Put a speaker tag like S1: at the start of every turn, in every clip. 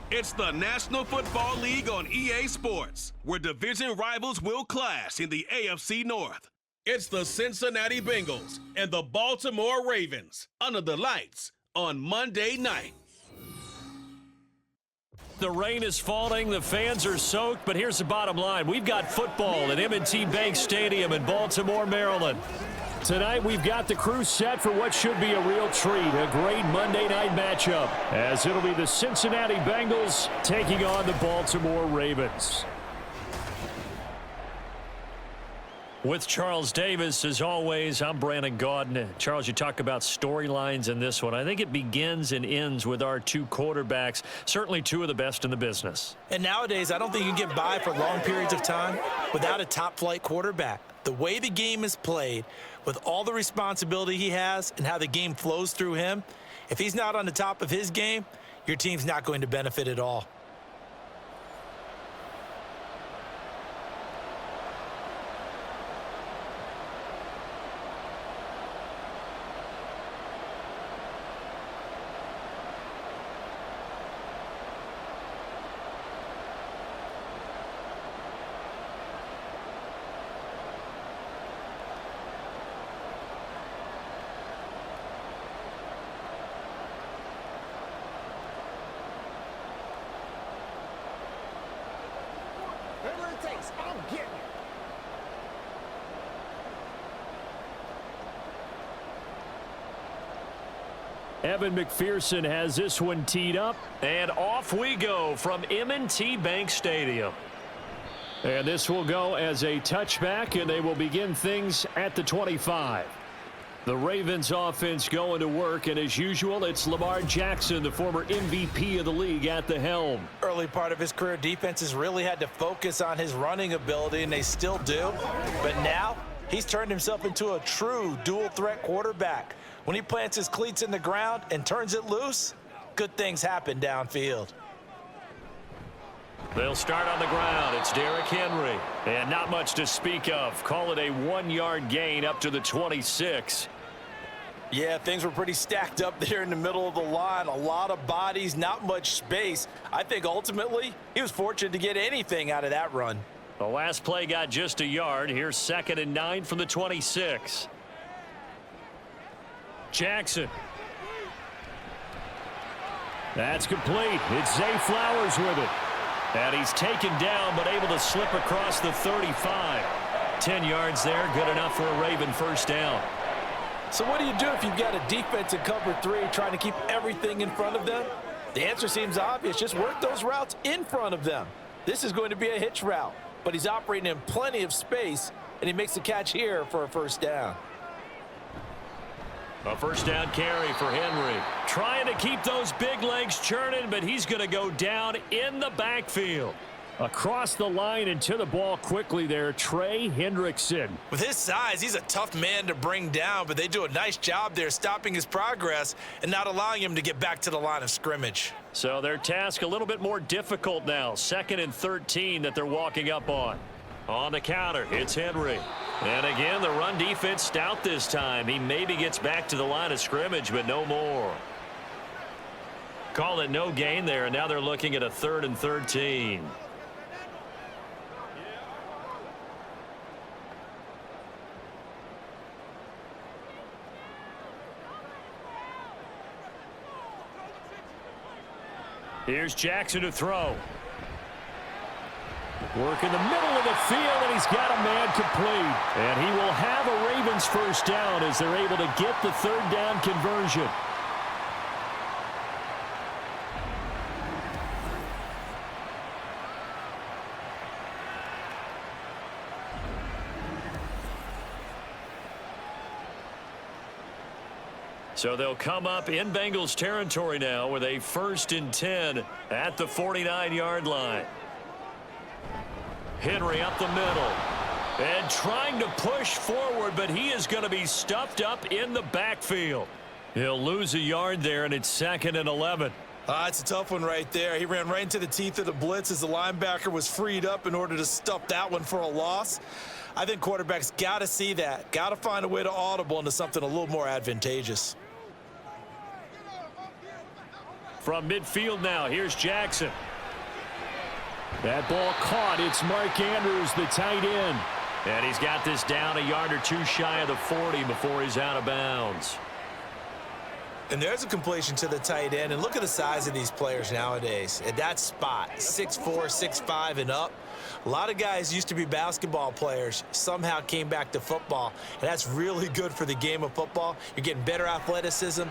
S1: It's the National Football League on EA Sports, where division rivals will clash in the AFC North. It's the Cincinnati Bengals and the Baltimore Ravens under the lights on Monday night.
S2: The rain is falling, the fans are soaked, but here's the bottom line. We've got football at M&T Bank Stadium in Baltimore, Maryland. Tonight, we've got the crew set for what should be a real treat, a great Monday night matchup, as it'll be the Cincinnati Bengals taking on the Baltimore Ravens. With Charles Davis, as always, I'm Brandon Gaudin. Charles, you talk about storylines in this one. I think it begins and ends with our two quarterbacks, certainly two of the best in the business.
S3: And nowadays, I don't think you can get by for long periods of time without a top-flight quarterback. The way the game is played, with all the responsibility he has and how the game flows through him, if he's not on the top of his game, your team's not going to benefit at all.
S2: Evan McPherson has this one teed up, and off we go from M&T Bank Stadium. And this will go as a touchback, and they will begin things at the 25. The Ravens offense going to work, and as usual, it's Lamar Jackson, the former MVP of the league, at the helm.
S3: Early part of his career, defenses really had to focus on his running ability, and they still do. But now, he's turned himself into a true dual-threat quarterback. When he plants his cleats in the ground and turns it loose, good things happen downfield.
S2: They'll start on the ground. It's Derrick Henry. And not much to speak of. Call it a 1-yard gain up to the 26.
S3: Yeah, things were pretty stacked up there in the middle of the line. A lot of bodies, not much space. I think ultimately he was fortunate to get anything out of that run.
S2: The last play got just a yard. Here's 2nd and 9 from the 26. Jackson. That's complete. It's Zay Flowers with it. And he's taken down, but able to slip across the 35. 10 yards there, good enough for a Raven first down.
S3: So what do you do if you've got a defense in cover 3 trying to keep everything in front of them? The answer seems obvious. Just work those routes in front of them. This is going to be a hitch route, but he's operating in plenty of space, and he makes the catch here for a first down.
S2: A first down carry for Henry. Trying to keep those big legs churning, but he's going to go down in the backfield. Across the line and to the ball quickly there, Trey Hendrickson.
S3: With his size, he's a tough man to bring down, but they do a nice job there stopping his progress and not allowing him to get back to the line of scrimmage.
S2: So their task a little bit more difficult now. 2nd and 13 that they're walking up on. On the counter, it's Henry. And again, the run defense stout this time. He maybe gets back to the line of scrimmage, but no more. Call it no gain there, and now they're looking at a 3rd and 13. Here's Jackson to throw. Work in the middle of the field, and he's got a man complete. And he will have a Ravens first down as they're able to get the 3rd down conversion. So they'll come up in Bengals territory now with a 1st and 10 at the 49-yard line. Henry up the middle and trying to push forward, but he is going to be stuffed up in the backfield. He'll lose a yard there, and it's 2nd and 11.
S3: It's a tough one right there. He ran right into the teeth of the blitz as the linebacker was freed up in order to stuff that one for a loss. I think quarterbacks got to see that, got to find a way to audible into something a little more advantageous.
S2: From midfield now, here's Jackson. That ball caught. It's Mark Andrews, the tight end. And he's got this down a yard or two shy of the 40 before he's out of bounds.
S3: And there's a completion to the tight end. And look at the size of these players nowadays. At that spot, 6'4", 6'5", and up. A lot of guys used to be basketball players, somehow came back to football. And that's really good for the game of football. You're getting better athleticism,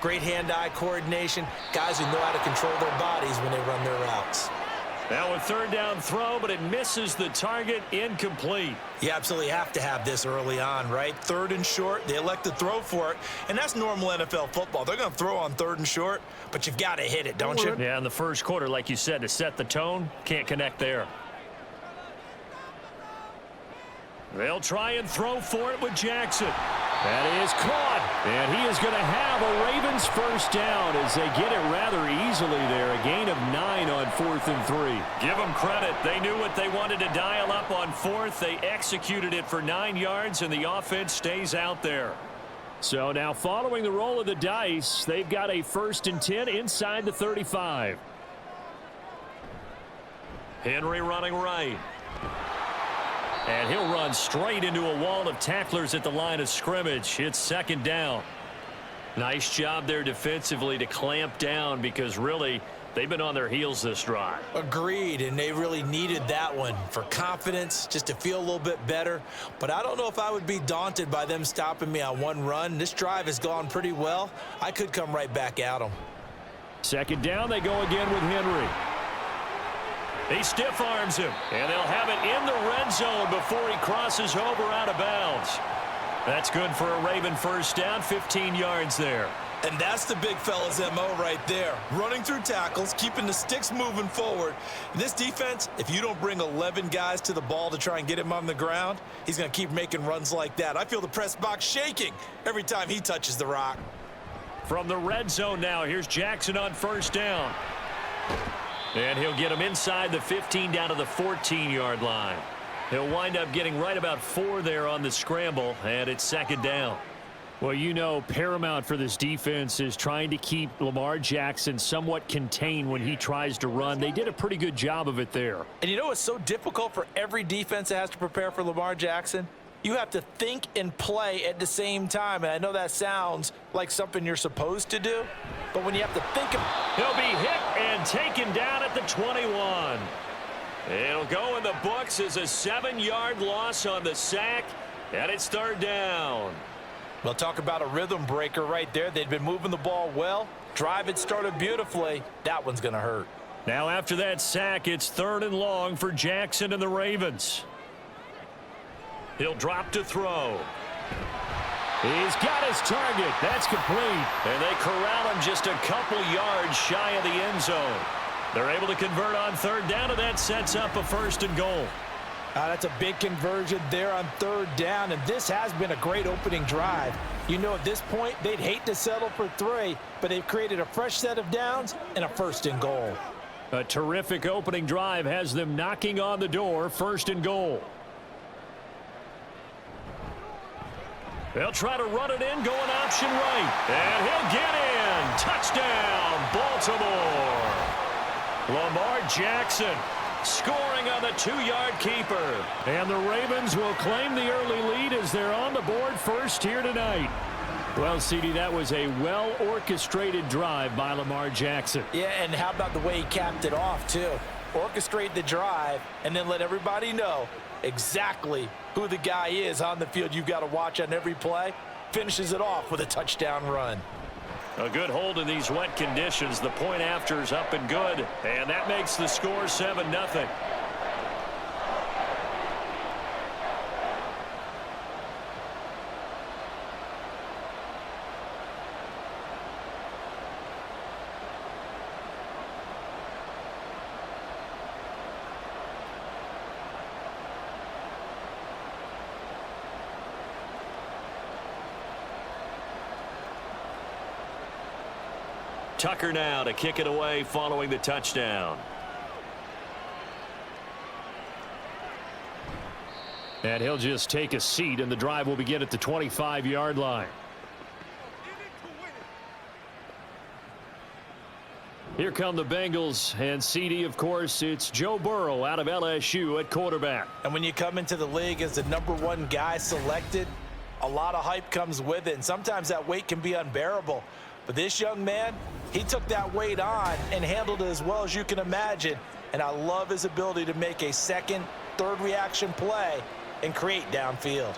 S3: great hand-eye coordination, guys who know how to control their bodies when they run their routes.
S2: Now a third down throw, but it misses the target, incomplete.
S3: You absolutely have to have this early on, right? Third and short, they elect to throw for it, and that's normal NFL football. They're going to throw on third and short, but you've got to hit it, don't you?
S2: Yeah, in the first quarter, like you said, to set the tone, can't connect there. They'll try and throw for it with Jackson. That is caught, and he is going to have a Ravens first down as they get it rather easily there. A gain of 9 on 4th and 3. Give them credit. They knew what they wanted to dial up on 4th. They executed it for 9 yards, and the offense stays out there. So now following the roll of the dice, they've got a 1st and 10 inside the 35. Henry running right. And he'll run straight into a wall of tacklers at the line of scrimmage. It's 2nd down. Nice job there defensively to clamp down because really they've been on their heels this drive.
S3: Agreed, and they really needed that one for confidence, just to feel a little bit better. But I don't know if I would be daunted by them stopping me on one run. This drive has gone pretty well. I could come right back at them.
S2: 2nd down, they go again with Henry. He stiff arms him, and they'll have it in the red zone before he crosses over out of bounds. That's good for a Raven first down, 15 yards there.
S3: And that's the big fella's MO right there. Running through tackles, keeping the sticks moving forward. This defense, if you don't bring 11 guys to the ball to try and get him on the ground, he's going to keep making runs like that. I feel the press box shaking every time he touches the rock.
S2: From the red zone now, here's Jackson on first down. And he'll get him inside the 15 down to the 14-yard line. He'll wind up getting right about 4 there on the scramble, and it's 2nd down. Well, you know, paramount for this defense is trying to keep Lamar Jackson somewhat contained when he tries to run. They did a pretty good job of it there.
S3: And you know what's so difficult for every defense that has to prepare for Lamar Jackson? You have to think and play at the same time. And I know that sounds like something you're supposed to do, but when you have to think of...
S2: He'll be hit and taken down at the 21. It'll go in the books as a 7-yard loss on the sack, and it's 3rd down.
S3: Well, talk about a rhythm breaker right there. They'd been moving the ball well. Drive had started beautifully. That one's going to hurt.
S2: Now after that sack, it's 3rd and long for Jackson and the Ravens. He'll drop to throw. He's got his target. That's complete. And they corral him just a couple yards shy of the end zone. They're able to convert on 3rd down, and that sets up a 1st and goal.
S3: That's a big conversion there on 3rd down, and this has been a great opening drive. You know, at this point, they'd hate to settle for 3, but they've created a fresh set of downs and a 1st and goal.
S2: A terrific opening drive has them knocking on the door, 1st and goal. They'll try to run it in, going option right. And he'll get in. Touchdown, Baltimore. Lamar Jackson scoring on the 2-yard keeper. And the Ravens will claim the early lead as they're on the board first here tonight. Well, CD, that was a well-orchestrated drive by Lamar Jackson.
S3: Yeah, and how about the way he capped it off, too? Orchestrate the drive and then let everybody know exactly who the guy is on the field you've got to watch on every play. Finishes it off with a touchdown run.
S2: A good hold in these wet conditions. The point after is up and good, and that makes the score 7-0. Tucker now to kick it away following the touchdown. And he'll just take a seat, and the drive will begin at the 25-yard line. Here come the Bengals, and CD, of course, it's Joe Burrow out of LSU at quarterback.
S3: And when you come into the league as the #1 guy selected, a lot of hype comes with it, and sometimes that weight can be unbearable. But this young man, he took that weight on and handled it as well as you can imagine. And I love his ability to make a second, third reaction play and create downfield.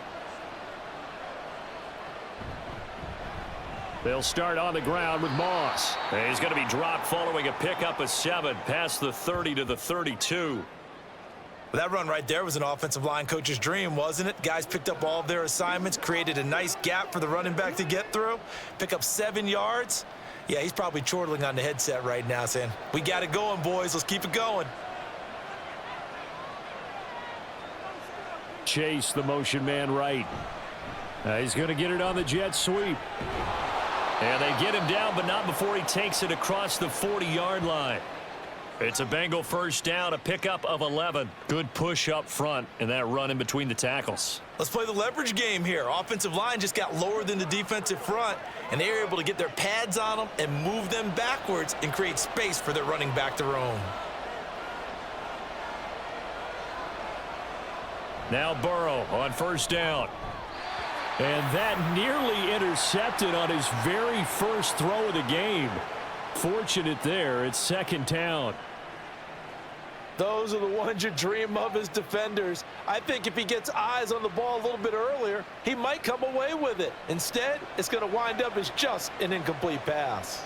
S2: They'll start on the ground with Moss. And he's going to be dropped following a pickup of 7 past the 30 to the 32.
S3: That run right there was an offensive line coach's dream, wasn't it? Guys picked up all of their assignments, created a nice gap for the running back to get through, pick up 7 yards. Yeah, he's probably chortling on the headset right now saying, we got it going, boys. Let's keep it going.
S2: Chase, the motion man right. He's going to get it on the jet sweep. And they get him down, but not before he takes it across the 40-yard line. It's a Bengal first down, a pickup of 11. Good push up front and that run in between the tackles.
S3: Let's play the leverage game here. Offensive line just got lower than the defensive front, and they were able to get their pads on them and move them backwards and create space for their running back to roam.
S2: Now Burrow on first down. And that nearly intercepted on his very first throw of the game. Fortunate there. It's second down.
S3: Those are the ones you dream of as defenders. I think if he gets eyes on the ball a little bit earlier, he might come away with it. Instead, it's going to wind up as just an incomplete pass.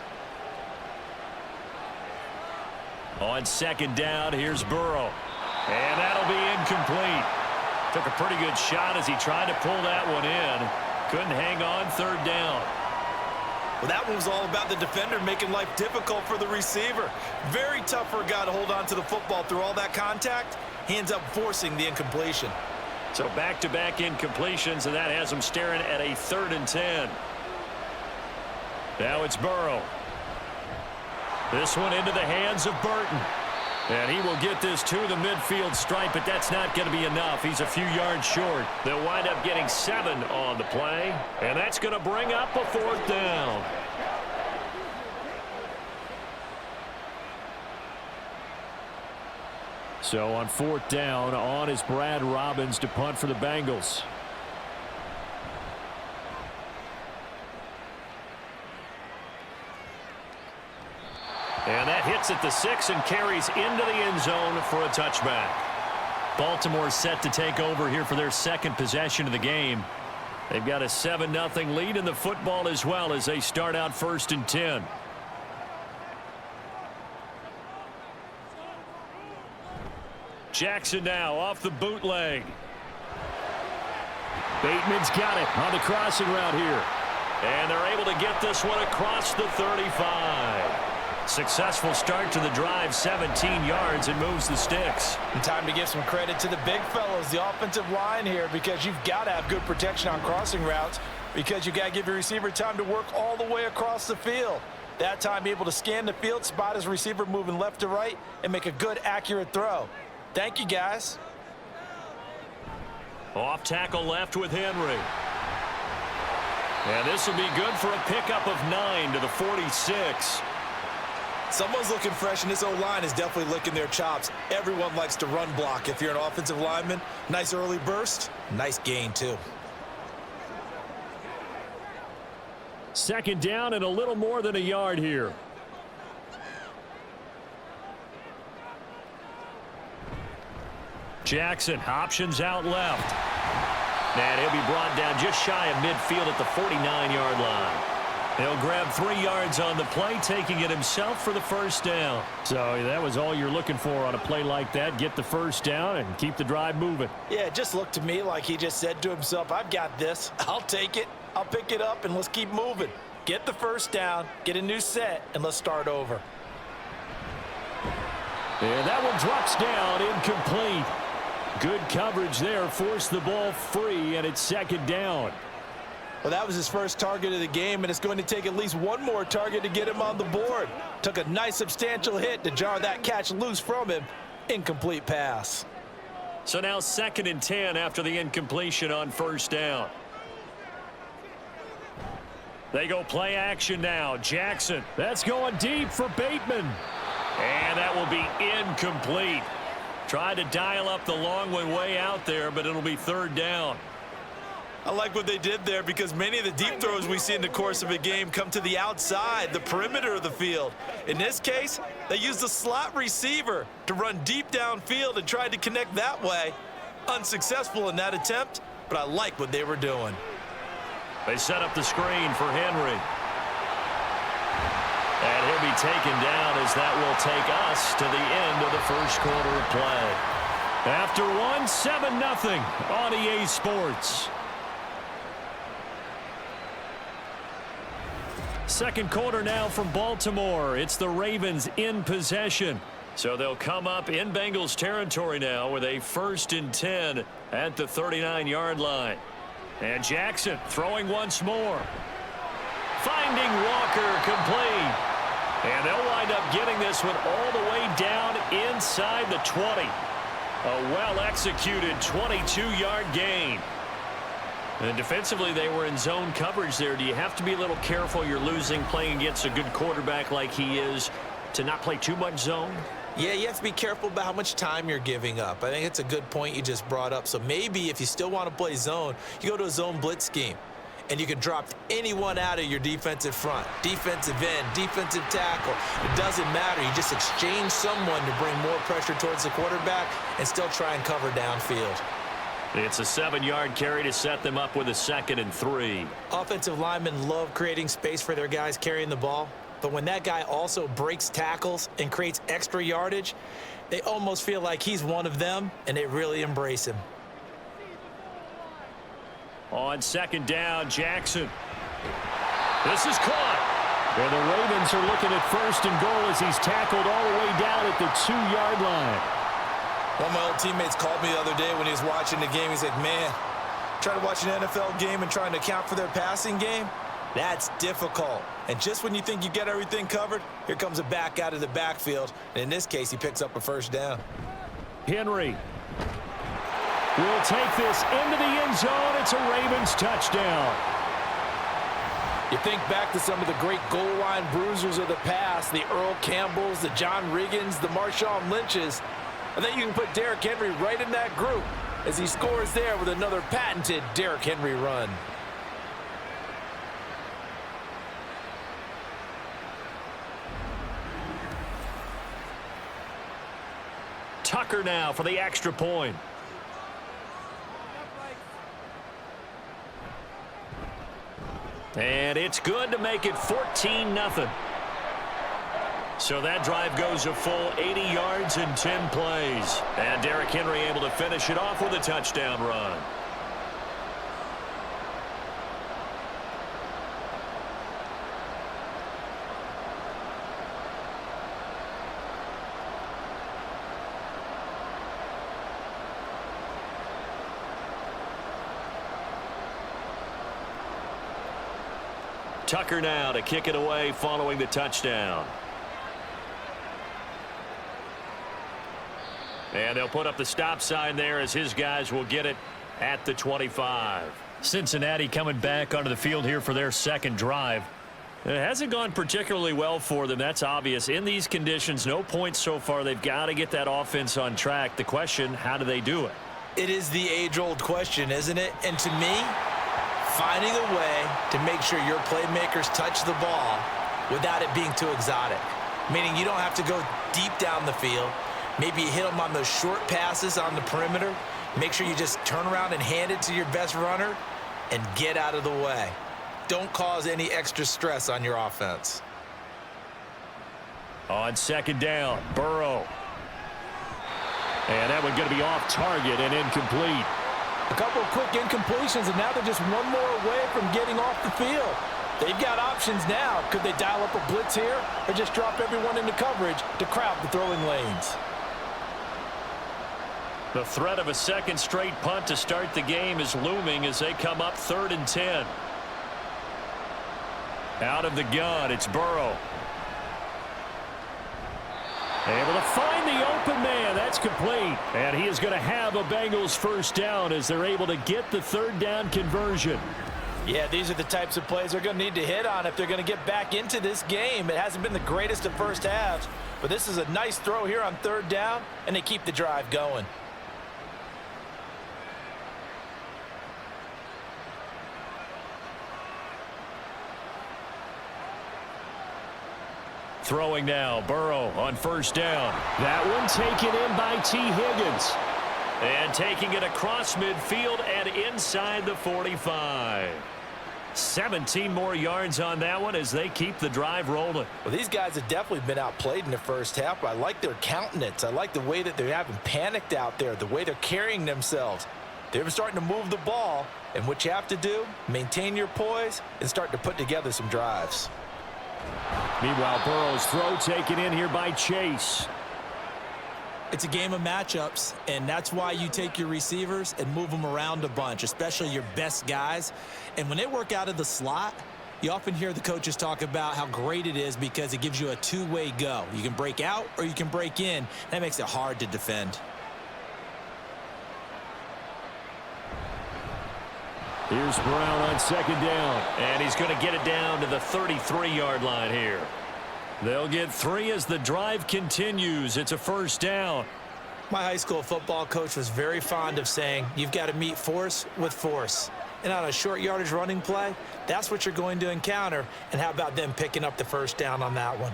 S2: On second down, here's Burrow. And that'll be incomplete. Took a pretty good shot as he tried to pull that one in. Couldn't hang on third down.
S3: Well, that one was all about the defender making life difficult for the receiver. Very tough for a guy to hold on to the football through all that contact. He ends up forcing the incompletion.
S2: So back-to-back incompletions, and that has him staring at a 3rd and 10. Now it's Burrow. This one into the hands of Burton. And he will get this to the midfield stripe, but that's not going to be enough. He's a few yards short. They'll wind up getting 7 on the play, and that's going to bring up a 4th down. So on 4th down, on is Brad Robbins to punt for the Bengals. And that hits at the 6 and carries into the end zone for a touchback. Baltimore set to take over here for their second possession of the game. They've got a 7-0 lead in the football as well as they start out 1st and 10. Jackson now off the bootleg. Bateman's got it on the crossing route here. And they're able to get this one across the 35. Successful start to the drive, 17 yards, and moves the sticks.
S3: And time to give some credit to the big fellas, the offensive line here, because you've got to have good protection on crossing routes, because you've got to give your receiver time to work all the way across the field. That time, be able to scan the field, spot his receiver moving left to right, and make a good, accurate throw. Thank you, guys.
S2: Off tackle left with Henry. And this will be good for a pickup of 9 to the 46.
S3: Someone's looking fresh, and this O-line is definitely licking their chops. Everyone likes to run block. If you're an offensive lineman, nice early burst, nice gain, too.
S2: Second down and a little more than a yard here. Jackson options out left. And he'll be brought down just shy of midfield at the 49-yard line. He'll grab 3 yards on the play, taking it himself for the first down. So that was all you're looking for on a play like that. Get the first down and keep the drive moving.
S3: Yeah, it just looked to me like he just said to himself, I've got this. I'll take it. I'll pick it up, and let's keep moving. Get the first down, get a new set, and let's start over.
S2: And that one drops down, incomplete. Good coverage there, forced the ball free, and it's second down.
S3: Well, that was his first target of the game, and it's going to take at least one more target to get him on the board. Took a nice substantial hit to jar that catch loose from him. Incomplete pass.
S2: So now 2nd and 10 after the incompletion on first down. They go play action now. Jackson. That's going deep for Bateman. And that will be incomplete. Tried to dial up the long one way out there, but it'll be third down.
S3: I like what they did there because many of the deep throws we see in the course of a game come to the outside, the perimeter of the field. In this case, they used the slot receiver to run deep downfield and tried to connect that way. Unsuccessful in that attempt, but I like what they were doing.
S2: They set up the screen for Henry. And he'll be taken down as that will take us to the end of the first quarter of play. After one, 7-0 on EA Sports. Second quarter now from Baltimore. It's the Ravens in possession. So they'll come up in Bengals territory now with a 1st and 10 at the 39-yard line. And Jackson throwing once more. Finding Walker complete. And they'll wind up getting this one all the way down inside the 20. A well-executed 22-yard gain. And defensively, they were in zone coverage there. Do you have to be a little careful? You're losing playing against a good quarterback like he is to not play too much zone?
S3: Yeah, you have to be careful about how much time you're giving up. I think it's a good point you just brought up. So maybe if you still want to play zone, you go to a zone blitz scheme. And you can drop anyone out of your defensive front, defensive end, defensive tackle. It doesn't matter. You just exchange someone to bring more pressure towards the quarterback and still try and cover downfield.
S2: It's a 7-yard carry to set them up with a 2nd and 3.
S3: Offensive linemen love creating space for their guys carrying the ball. But when that guy also breaks tackles and creates extra yardage, they almost feel like he's one of them, and they really embrace him.
S2: On 2nd down, Jackson. This is caught. And the Ravens are looking at 1st and goal as he's tackled all the way down at the 2-yard line.
S3: One of my old teammates called me the other day when he was watching the game. He's like, man, trying to watch an NFL game and trying to account for their passing game, that's difficult. And just when you think you get everything covered, here comes a back out of the backfield. And in this case, he picks up a 1st down.
S2: Henry will take this into the end zone. It's a Ravens touchdown.
S3: You think back to some of the great goal line bruisers of the past, the Earl Campbells, the John Riggins, the Marshawn Lynches. I think you can put Derrick Henry right in that group as he scores there with another patented Derrick Henry run.
S2: Tucker now for the extra point. And it's good to make it 14-0. So that drive goes a full 80 yards in 10 plays. And Derrick Henry able to finish it off with a touchdown run. Tucker now to kick it away following the touchdown. And they'll put up the stop sign there as his guys will get it at the 25. Cincinnati coming back onto the field here for their 2nd drive. It hasn't gone particularly well for them. That's obvious. In these conditions, no points so far. They've got to get that offense on track. The question, how do they do it?
S3: It is the age-old question, isn't it? And to me, finding a way to make sure your playmakers touch the ball without it being too exotic. Meaning you don't have to go deep down the field. Maybe you hit them on those short passes on the perimeter. Make sure you just turn around and hand it to your best runner and get out of the way. Don't cause any extra stress on your offense.
S2: On 2nd down, Burrow. And that one going to be off target and incomplete.
S3: A couple of quick incompletions, and now they're just one more away from getting off the field. They've got options now. Could they dial up a blitz here or just drop everyone into coverage to crowd the throwing lanes?
S2: The threat of a 2nd straight punt to start the game is looming as they come up 3rd and 10. Out of the gun, it's Burrow. Able to find the open man. That's complete. And he is going to have a Bengals 1st down as they're able to get the 3rd down conversion.
S3: Yeah, these are the types of plays they're going to need to hit on if they're going to get back into this game. It hasn't been the greatest of first halves, but this is a nice throw here on third down, and they keep the drive going.
S2: Throwing now, Burrow on first down. That one taken in by T. Higgins. And taking it across midfield and inside the 45. 17 more yards on that one as they keep the drive rolling.
S3: Well, these guys have definitely been outplayed in the first half, but I like their countenance. I like the way that they haven't panicked out there, the way they're carrying themselves. They're starting to move the ball, and what you have to do, maintain your poise and start to put together some drives.
S2: Meanwhile, Burrow's throw taken in here by Chase.
S4: It's a game of matchups, and that's why you take your receivers and move them around a bunch, especially your best guys. And when they work out of the slot, you often hear the coaches talk about how great it is because it gives you a two-way go. You can break out or you can break in. That makes it hard to defend.
S2: Here's Brown on second down. And he's going to get it down to the 33-yard line here. They'll get 3 as the drive continues. It's a first down.
S4: My high school football coach was very fond of saying, you've got to meet force with force. And on a short yardage running play, that's what you're going to encounter. And how about them picking up the first down on that one?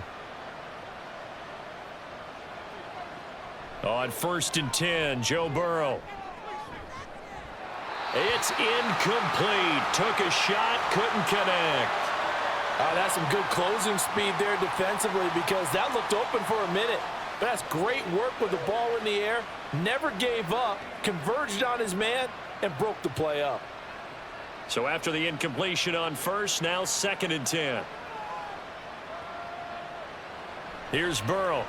S2: On 1st and 10, Joe Burrow. It's incomplete. Took a shot, couldn't connect.
S3: That's some good closing speed there defensively because that looked open for a minute. But that's great work with the ball in the air. Never gave up, converged on his man, and broke the play up.
S2: So after the incompletion on first, now 2nd and 10. Here's Burrow.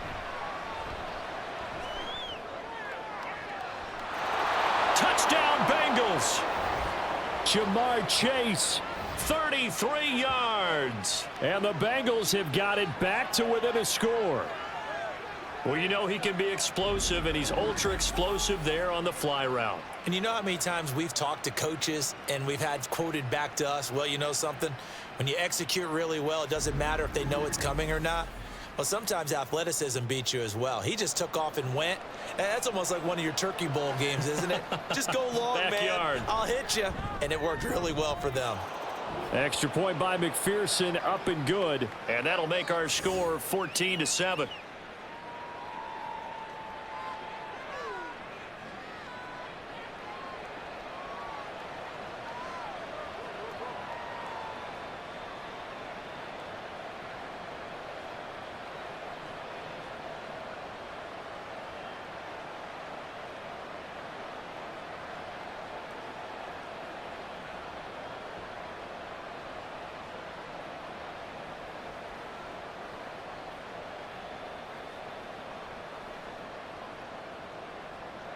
S2: Touchdown, Bengals. Jamar Chase, 33 yards. And the Bengals have got it back to within a score. Well, you know he can be explosive, and he's ultra explosive there on the fly route.
S4: And you know how many times we've talked to coaches and we've had quoted back to us, well, you know something? When you execute really well, it doesn't matter if they know it's coming or not. Well, sometimes athleticism beats you as well. He just took off and went. And that's almost like one of your Turkey Bowl games, isn't it? Just go long,
S2: Backyard.
S4: man. I'll hit you. And it worked really well for them.
S2: Extra point by McPherson, up and good. And that'll make our score 14-7.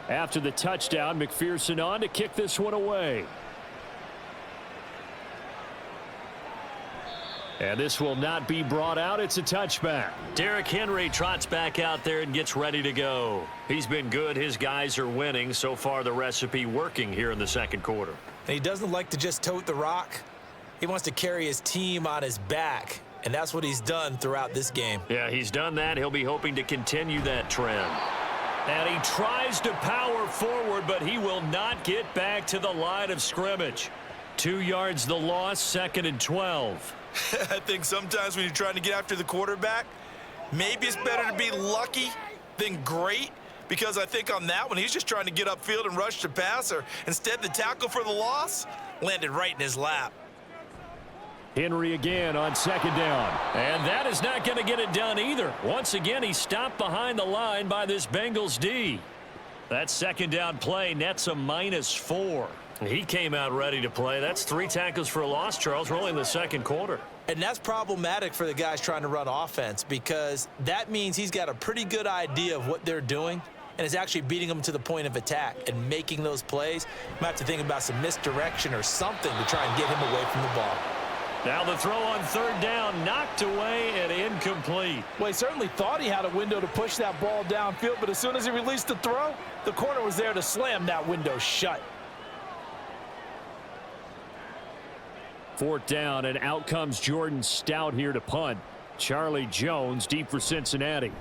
S2: After the touchdown, McPherson on to kick this one away. And this will not be brought out. It's a touchback. Derrick Henry trots back out there and gets ready to go. He's been good. His guys are winning. So far, the recipe working here in the second quarter.
S4: And he doesn't like to just tote the rock. He wants to carry his team on his back. And that's what he's done throughout this game.
S2: Yeah, he's done that. He'll be hoping to continue that trend. And he tries to power forward, but he will not get back to the line of scrimmage. 2 yards the loss, 2nd and 12.
S3: I think sometimes when you're trying to get after the quarterback, maybe it's better to be lucky than great, because I think on that one, he's just trying to get upfield and rush the passer. Instead, the tackle for the loss landed right in his lap.
S2: Henry again on 2nd down. And that is not going to get it done either. Once again, he's stopped behind the line by this Bengals D. That 2nd down play nets a -4. He came out ready to play. That's 3 tackles for a loss, Charles. We're only in the second quarter.
S4: And that's problematic for the guys trying to run offense because that means he's got a pretty good idea of what they're doing and is actually beating them to the point of attack and making those plays. Might have to think about some misdirection or something to try and get him away from the ball.
S2: Now the throw on 3rd down, knocked away and incomplete.
S3: Well, he certainly thought he had a window to push that ball downfield, but as soon as he released the throw, the corner was there to slam that window shut.
S2: 4th down, and out comes Jordan Stout here to punt. Charlie Jones deep for Cincinnati.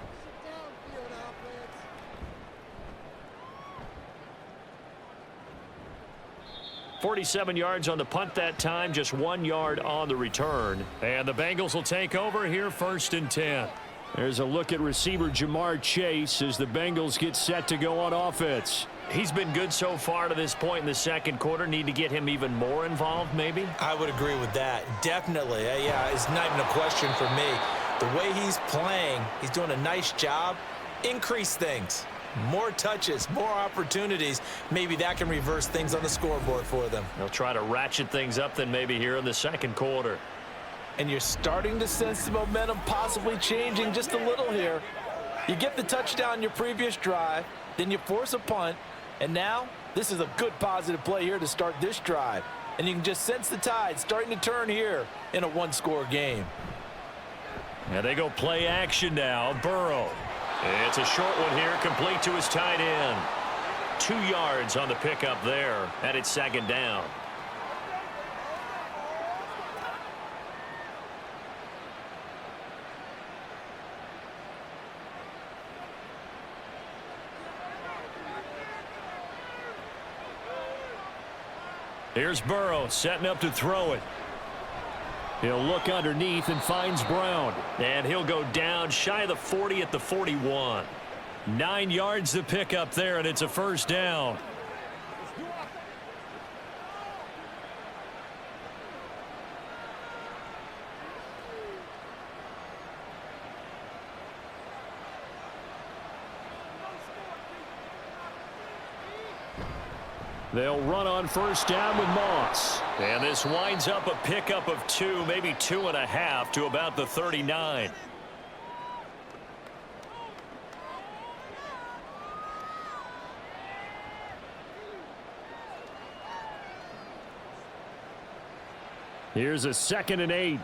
S2: .47 yards on the punt that time, just 1 yard on the return. And the Bengals will take over here 1st and 10. There's a look at receiver Jamar Chase as the Bengals get set to go on offense. He's been good so far to this point in the second quarter. Need to get him even more involved, maybe?
S4: I would agree with that. Definitely. Yeah, it's not even a question for me. The way he's playing, he's doing a nice job. Increase things. More touches, more opportunities. Maybe that can reverse things on the scoreboard for them.
S2: They'll try to ratchet things up then maybe here in the second quarter.
S3: And you're starting to sense the momentum possibly changing just a little here. You get the touchdown your previous drive, then you force a punt, and now this is a good positive play here to start this drive. And you can just sense the tide starting to turn here in a one-score game.
S2: And they go play action now. Burrow. It's a short one here, complete to his tight end. 2 yards on the pickup there, and it's 2nd down. Here's Burrow setting up to throw it. He'll look underneath and finds Brown. And he'll go down shy of the 40 at the 41. 9 yards to pick up there, and it's a 1st down. They'll run on 1st down with Moss. And this winds up a pickup of 2, maybe 2.5 to about the 39. Here's a 2nd and 8.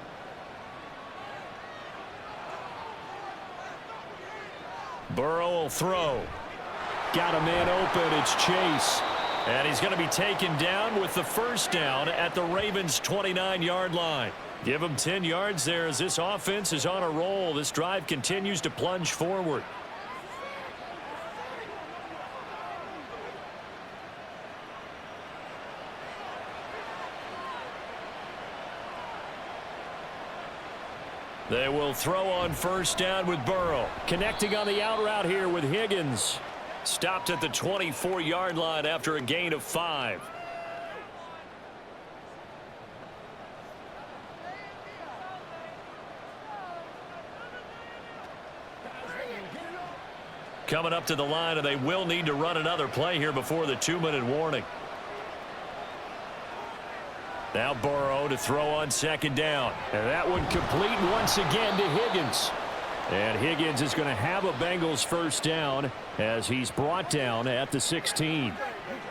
S2: Burrow will throw. Got a man open. It's Chase. And he's going to be taken down with the 1st down at the Ravens' 29-yard line. Give him 10 yards there as this offense is on a roll. This drive continues to plunge forward. They will throw on 1st down with Burrow. Connecting on the out route here with Higgins. Stopped at the 24-yard line after a gain of 5. Coming up to the line, and they will need to run another play here before the 2-minute warning. Now Burrow to throw on 2nd down. And that one complete once again to Higgins. And Higgins is going to have a Bengals 1st down as he's brought down at the 16.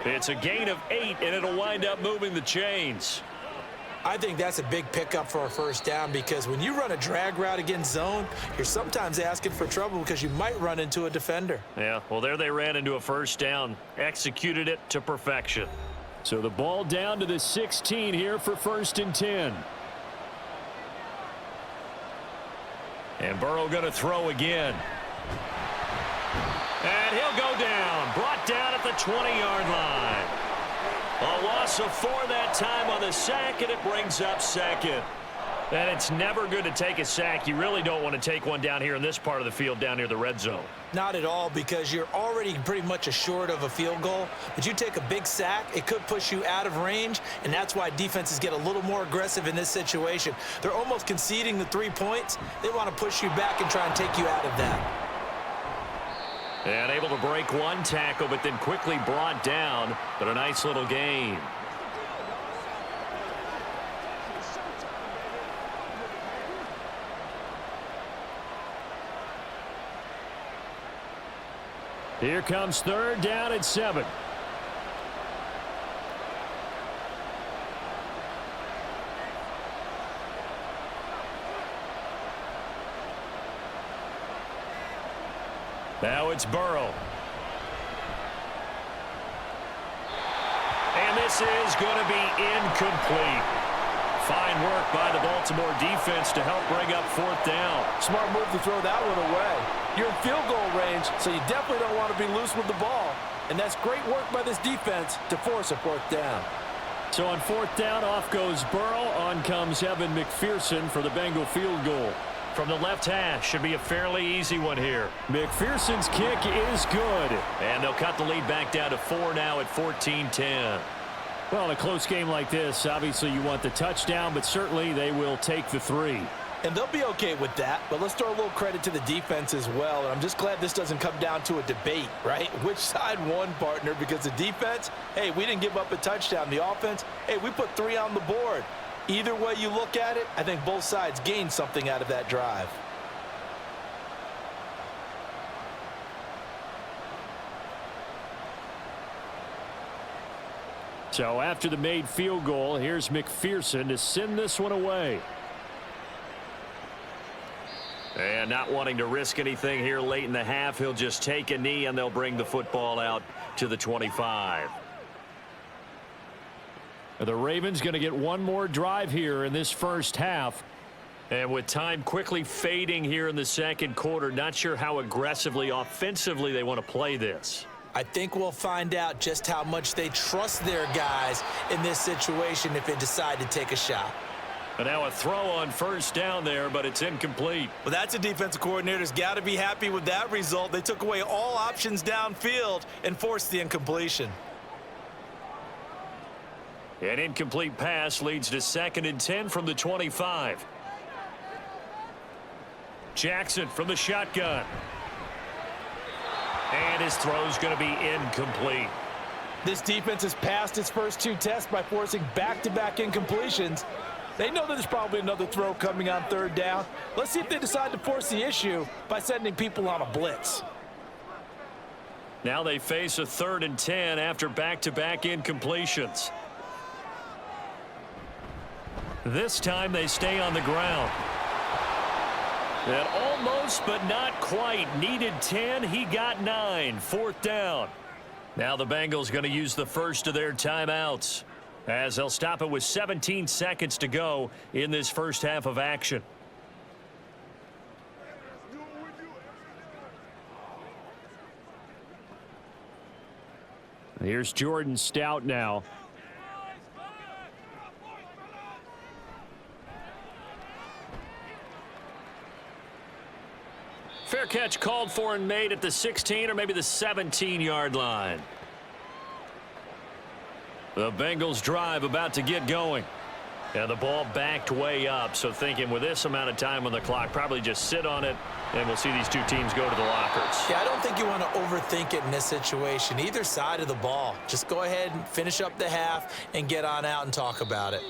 S2: It's a gain of 8, and it'll wind up moving the chains.
S4: I think that's a big pickup for a 1st down because when you run a drag route against zone, you're sometimes asking for trouble because you might run into a defender.
S2: Yeah, well, there they ran into a 1st down. Executed it to perfection. So the ball down to the 16 here for 1st and 10. And Burrow going to throw again. And he'll go down. Brought down at the 20-yard line. A loss of 4 that time on the sack, and it brings up 2nd. And it's never good to take a sack. You really don't want to take one down here in this part of the field down near the red zone.
S4: Not at all, because you're already pretty much assured of a field goal. But you take a big sack, it could push you out of range, and that's why defenses get a little more aggressive in this situation. They're almost conceding the 3 points. They want to push you back and try and take you out of that.
S2: And able to break one tackle, but then quickly brought down. But a nice little gain. Here comes 3rd down and 7. Now it's Burrow. And this is going to be incomplete. Fine work by the Baltimore defense to help bring up 4th down.
S3: Smart move to throw that one away. You're in field goal range, so you definitely don't want to be loose with the ball. And that's great work by this defense to force a 4th down.
S2: So on 4th down, off goes Burrow. On comes Evan McPherson for the Bengal field goal. From the left hash, should be a fairly easy one here. McPherson's kick is good. And they'll cut the lead back down to 4 now at 14-10. Well, in a close game like this, obviously you want the touchdown, but certainly they will take the 3.
S3: And they'll be okay with that, but let's throw a little credit to the defense as well. And I'm just glad this doesn't come down to a debate, right? Which side won, partner? Because the defense, hey, we didn't give up a touchdown. The offense, hey, we put 3 on the board. Either way you look at it, I think both sides gained something out of that drive.
S2: So after the made field goal, here's McPherson to send this one away. And not wanting to risk anything here late in the half, he'll just take a knee and they'll bring the football out to the 25. The Ravens going to get one more drive here in this first half. And with time quickly fading here in the second quarter, not sure how aggressively offensively they want to play this.
S4: I think we'll find out just how much they trust their guys in this situation if they decide to take a shot.
S2: And now a throw on 1st down there, but it's incomplete.
S3: Well, that's a defensive coordinator's got to be happy with that result. They took away all options downfield and forced the incompletion.
S2: An incomplete pass leads to 2nd and 10 from the 25. Jackson from the shotgun. And his throw's going to be incomplete.
S3: This defense has passed its first 2 tests by forcing back-to-back incompletions. They know that there's probably another throw coming on 3rd down. Let's see if they decide to force the issue by sending people on a blitz.
S2: Now they face a 3rd and 10 after back-to-back incompletions. This time they stay on the ground. And almost but not quite. Needed 10. He got 9. 4th down. Now the Bengals going to use the first of their timeouts, as they'll stop it with 17 seconds to go in this first half of action. Here's Jordan Stout now. Fair catch called for and made at the 16 or maybe the 17-yard line. The Bengals drive about to get going. And the ball backed way up, so thinking with this amount of time on the clock, probably just sit on it, and we'll see these 2 teams go to the lockers.
S4: Yeah, I don't think you want to overthink it in this situation. Either side of the ball. Just go ahead and finish up the half and get on out and talk about it.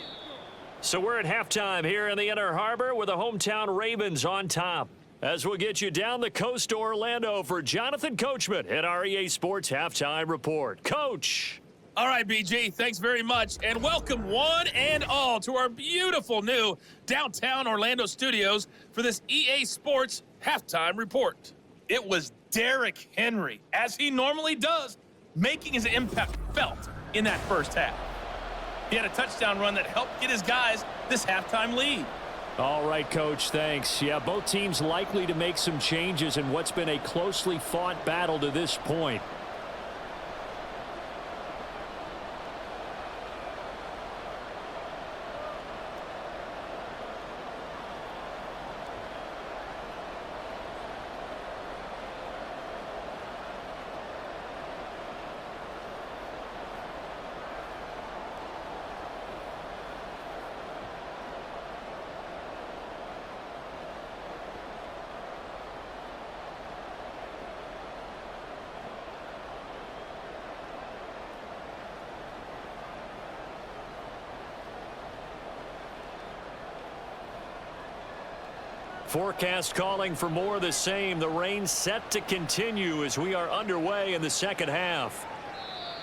S2: So we're at halftime here in the Inner Harbor with the hometown Ravens on top. As we'll get you down the coast to Orlando for Jonathan Coachman at our EA Sports Halftime Report. Coach.
S5: All right, BG, thanks very much, and welcome one and all to our beautiful new downtown Orlando studios for this EA Sports Halftime Report. It was Derrick Henry, as he normally does, making his impact felt in that first half. He had a touchdown run that helped get his guys this halftime lead.
S2: All right, Coach, thanks. Yeah, both teams likely to make some changes in what's been a closely fought battle to this point. Forecast calling for more of the same. The rain set to continue as we are underway in the second half.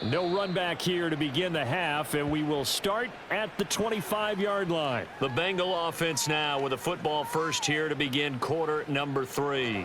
S2: No run back here to begin the half, and we will start at the 25-yard line. The Bengal offense now with a football first here to begin quarter number 3.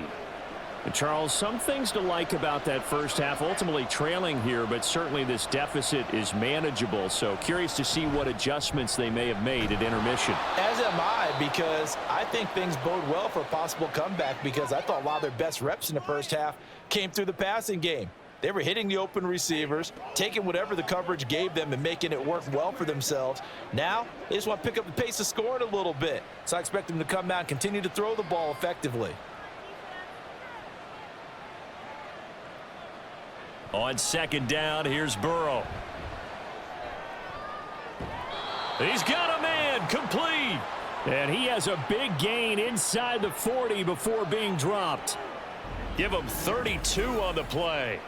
S2: Charles, some things to like about that first half. Ultimately trailing here, but certainly this deficit is manageable. So curious to see what adjustments they may have made at intermission.
S3: As am I, because I think things bode well for a possible comeback, because I thought a lot of their best reps in the first half came through the passing game. They were hitting the open receivers, taking whatever the coverage gave them and making it work well for themselves. Now, they just want to pick up the pace of scoring a little bit. So I expect them to come out and continue to throw the ball effectively.
S2: On second down, here's Burrow. He's got a man, complete. And he has a big gain inside the 40 before being dropped. Give him 32 on the play.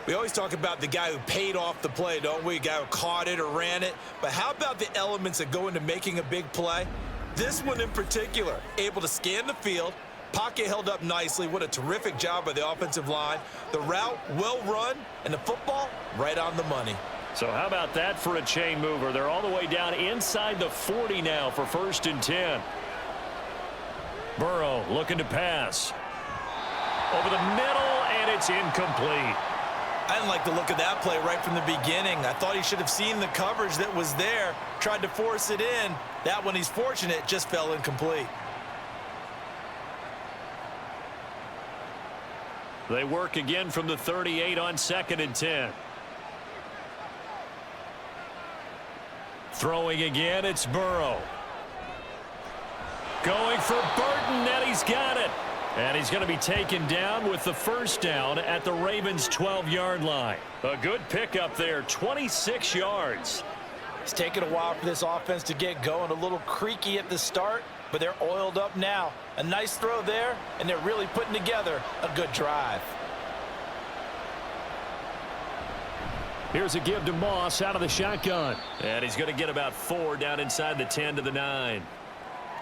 S3: We always talk about the guy who paid off the play, don't we? A guy who caught it or ran it. But how about the elements that go into making a big play? This one in particular, able to scan the field, pocket held up nicely. What a terrific job by the offensive line. The route, well run, and the football, right on the money.
S2: So how about that for a chain mover? They're all the way down inside the 40 now for 1st and 10. Burrow looking to pass. Over the middle, and it's incomplete.
S3: I didn't like the look of that play right from the beginning. I thought he should have seen the coverage that was there, tried to force it in. That one, he's fortunate, just fell incomplete.
S2: They work again from the 38 on 2nd and 10. Throwing again, it's Burrow. Going for Burton, and he's got it. And he's going to be taken down with the first down at the Ravens' 12-yard line. A good pickup there, 26 yards.
S3: It's taken a while for this offense to get going. A little creaky at the start, but they're oiled up now. A nice throw there, and they're really putting together a good drive.
S2: Here's a give to Moss out of the shotgun. And he's going to get about 4 down inside the 10 to the 9.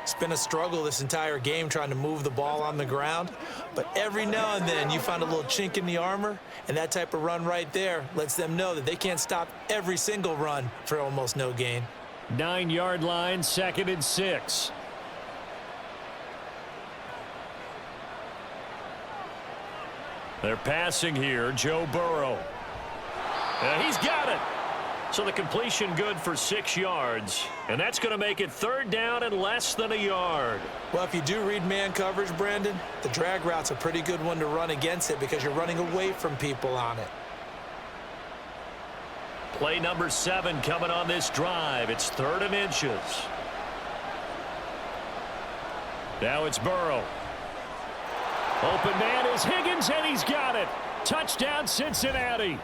S3: It's been a struggle this entire game trying to move the ball on the ground. But every now and then you find a little chink in the armor, and that type of run right there lets them know that they can't stop every single run for almost no gain.
S2: 9-yard line, 2nd and 6. They're passing here, Joe Burrow. He's got it. So the completion good for 6 yards. And that's going to make it 3rd down and less than a yard.
S3: Well, if you do read man coverage, Brandon, the drag route's a pretty good one to run against it because you're running away from people on it.
S2: Play number 7 coming on this drive. It's 3rd and inches. Now it's Burrow. Open man is Higgins, and he's got it. Touchdown, Cincinnati.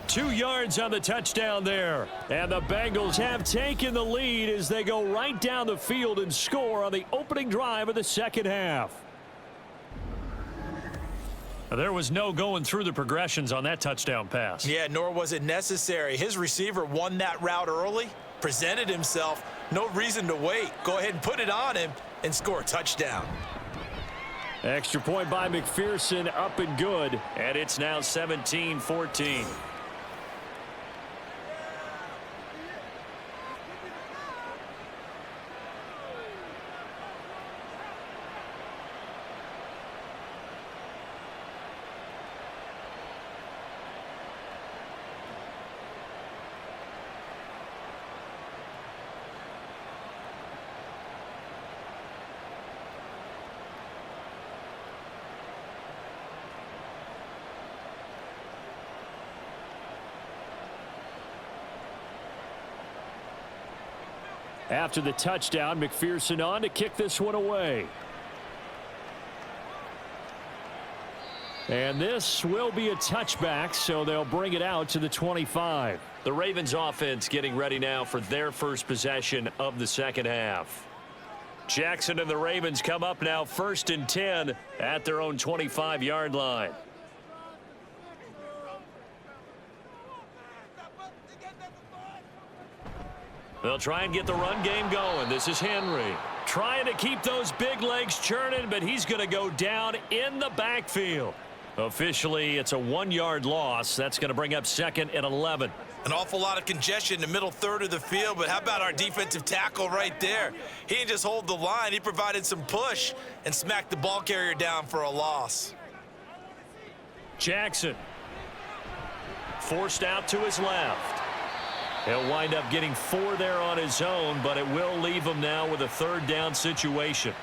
S2: 2 yards on the touchdown there. And the Bengals have taken the lead as they go right down the field and score on the opening drive of the second half. There was no going through the progressions on that touchdown pass.
S3: Yeah, nor was it necessary. His receiver won that route early, presented himself, no reason to wait. Go ahead and put it on him and score a touchdown.
S2: Extra point by McPherson, up and good. And it's now 17-14. After the touchdown, McPherson on to kick this one away. And this will be a touchback, so they'll bring it out to the 25. The Ravens offense getting ready now for their first possession of the second half. Jackson and the Ravens come up now 1st and 10 at their own 25-yard line. They'll try and get the run game going. This is Henry. Trying to keep those big legs churning, but he's going to go down in the backfield. Officially, it's a 1-yard loss. That's going to bring up 2nd and 11.
S3: An awful lot of congestion in the middle third of the field, but how about our defensive tackle right there? He didn't just hold the line. He provided some push and smacked the ball carrier down for a loss.
S2: Jackson forced out to his left. He'll wind up getting 4 there on his own, but it will leave him now with a 3rd down situation.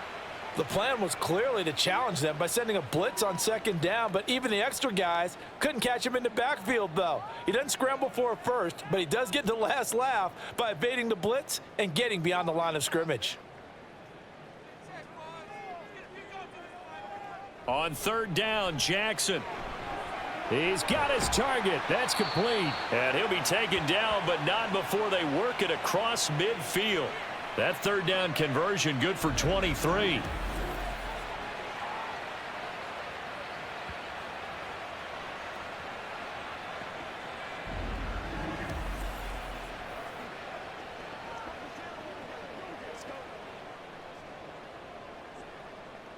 S3: The plan was clearly to challenge them by sending a blitz on 2nd down, but even the extra guys couldn't catch him in the backfield, though. He doesn't scramble for a first, but he does get the last laugh by evading the blitz and getting beyond the line of scrimmage.
S2: On 3rd down, Jackson. He's got his target. That's complete. And he'll be taken down, but not before they work it across midfield. That 3rd down conversion good for 23.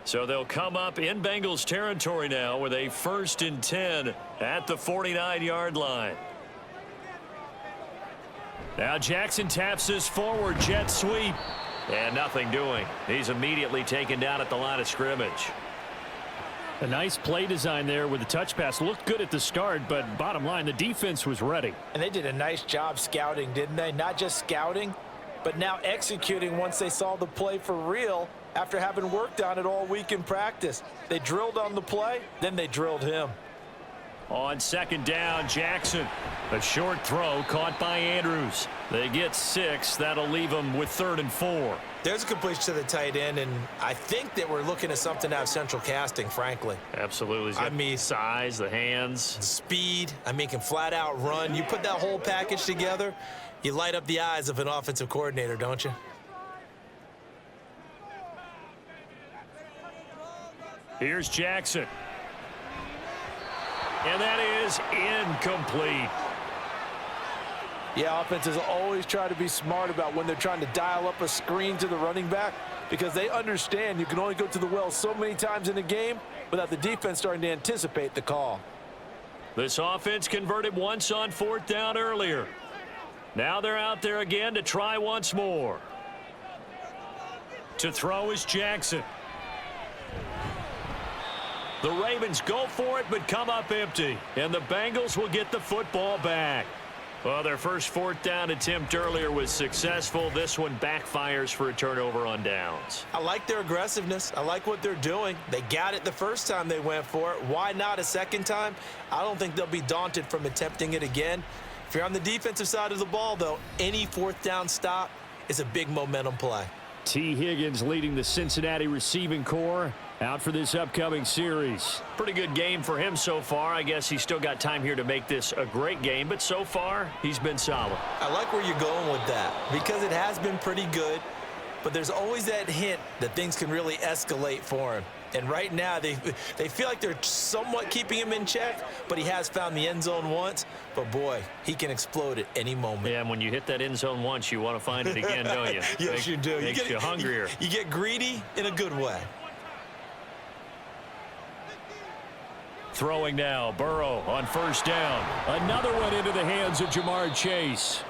S2: So they'll come up in Bengals territory now with a 1st and 10 at the 49-yard line. Now Jackson taps this forward jet sweep. And nothing doing. He's immediately taken down at the line of scrimmage.
S6: A nice play design there with the touch pass. Looked good at the start, but bottom line, the defense was ready.
S3: And they did a nice job scouting, didn't they? Not just scouting, but now executing once they saw the play for real after having worked on it all week in practice. They drilled on the play, then they drilled him.
S2: On 2nd down, Jackson. A short throw caught by Andrews. They get 6. That'll leave them with 3rd and 4.
S3: There's a completion to the tight end, and I think that we're looking at something out of central casting, frankly.
S2: Absolutely. He's got size, the hands.
S3: Speed. Can flat out run. You put that whole package together, you light up the eyes of an offensive coordinator, don't you?
S2: Here's Jackson. And that is incomplete.
S3: Yeah, offenses always try to be smart about when they're trying to dial up a screen to the running back because they understand you can only go to the well so many times in a game without the defense starting to anticipate the call.
S2: This offense converted once on 4th down earlier. Now they're out there again to try once more. To throw is Jackson. The Ravens go for it, but come up empty. And the Bengals will get the football back. Well, their first 4th down attempt earlier was successful. This one backfires for a turnover on downs.
S3: I like their aggressiveness. I like what they're doing. They got it the first time they went for it. Why not a second time? I don't think they'll be daunted from attempting it again. If you're on the defensive side of the ball, though, any 4th down stop is a big momentum play.
S6: T. Higgins leading the Cincinnati receiving corps out for this upcoming series.
S2: Pretty good game for him so far. I guess he's still got time here to make this a great game, but so far, he's been solid.
S3: I like where you're going with that because it has been pretty good, but there's always that hint that things can really escalate for him. And right now, they feel like they're somewhat keeping him in check, but he has found the end zone once. But, boy, he can explode at any moment.
S2: Yeah, and when you hit that end zone once, you want to find it again, don't you?
S3: Yes, you do.
S2: Makes you hungrier.
S3: You get greedy in a good way.
S2: Throwing now, Burrow on 1st down.
S6: Another one into the hands of Jamar Chase.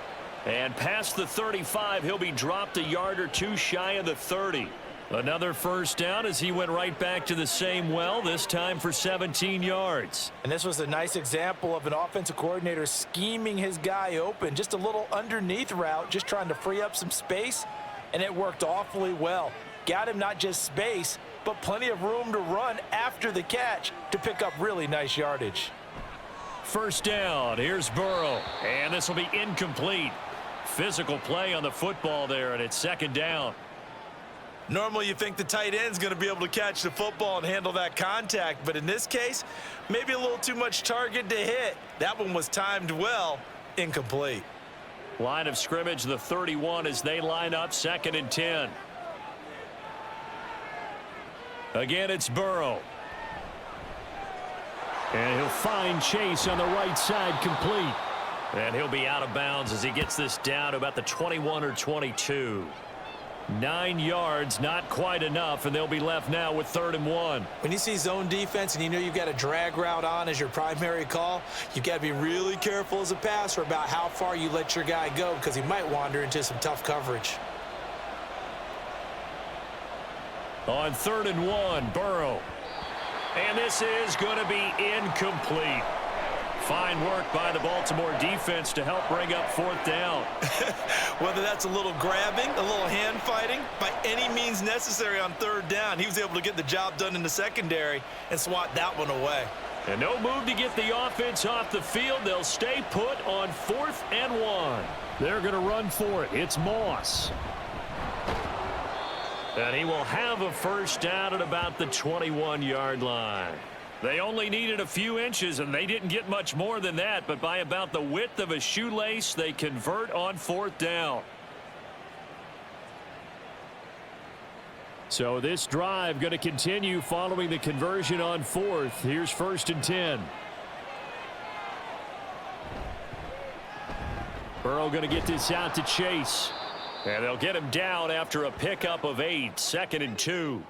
S2: And past the 35, he'll be dropped a yard or 2 shy of the 30. Another 1st down as he went right back to the same well, this time for 17 yards.
S3: And this was a nice example of an offensive coordinator scheming his guy open. Just a little underneath route, just trying to free up some space, and it worked awfully well. Got him not just space, but plenty of room to run after the catch to pick up really nice yardage.
S2: 1st down, here's Burrow, and this will be incomplete. Physical play on the football there, and it's 2nd down.
S3: Normally you think the tight end's going to be able to catch the football and handle that contact, but in this case, maybe a little too much target to hit. That one was timed well, incomplete.
S2: Line of scrimmage, the 31 as they line up, 2nd and 10. Again, it's Burrow.
S6: And he'll find Chase on the right side, complete.
S2: And he'll be out of bounds as he gets this down to about the 21 or 22. 9 yards, not quite enough, and they'll be left now with 3rd and 1.
S4: When you see zone defense and you know you've got a drag route on as your primary call, you've got to be really careful as a passer about how far you let your guy go because he might wander into some tough coverage.
S2: On 3rd and 1, Burrow. And this is going to be incomplete. Fine work by the Baltimore defense to help bring up 4th down.
S3: Whether that's a little grabbing, a little hand fighting, by any means necessary on 3rd down, he was able to get the job done in the secondary and swat that one away.
S2: And no move to get the offense off the field. They'll stay put on 4th and 1. They're going to run for it. It's Moss. And he will have a 1st down at about the 21-yard line. They only needed a few inches, and they didn't get much more than that, but by about the width of a shoelace, they convert on 4th down. So this drive going to continue following the conversion on 4th. Here's 1st and 10. Burrow going to get this out to Chase. And they'll get him down after a pickup of 8, 2nd and 2.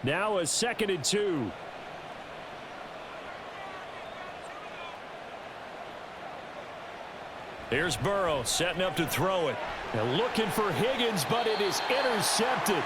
S2: Now a 2nd and 2. Here's Burrow setting up to throw it. And looking for Higgins, but it is intercepted.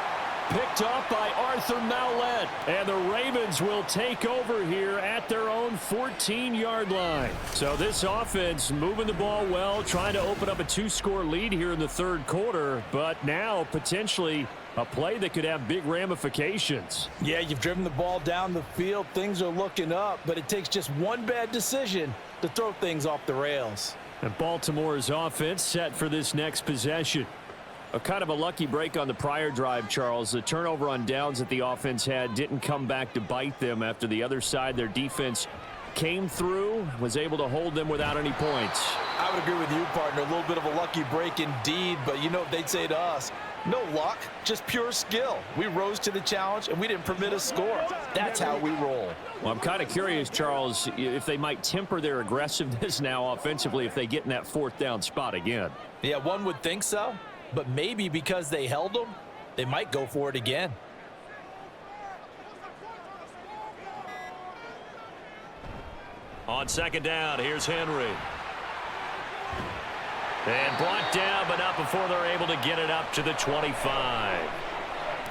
S2: Picked up by Arthur Maulet. And the Ravens will take over here at their own 14-yard line. So this offense moving the ball well, trying to open up a 2-score lead here in the 3rd quarter. But now potentially a play that could have big ramifications.
S3: Yeah, you've driven the ball down the field. Things are looking up, but it takes just one bad decision to throw things off the rails.
S2: And Baltimore's offense set for this next possession. A kind of a lucky break on the prior drive, Charles. The turnover on downs that the offense had didn't come back to bite them after the other side. Their defense came through, was able to hold them without any points.
S3: I would agree with you, partner. A little bit of a lucky break indeed, but you know what they'd say to us? No luck, just pure skill. We rose to the challenge, and we didn't permit a score. That's how we roll.
S2: Well, I'm kind of curious, Charles, if they might temper their aggressiveness now offensively if they get in that 4th down spot again.
S3: Yeah, one would think so. But maybe because they held them, they might go for it again.
S2: On 2nd down, here's Henry. And brought down, but not before they're able to get it up to the 25.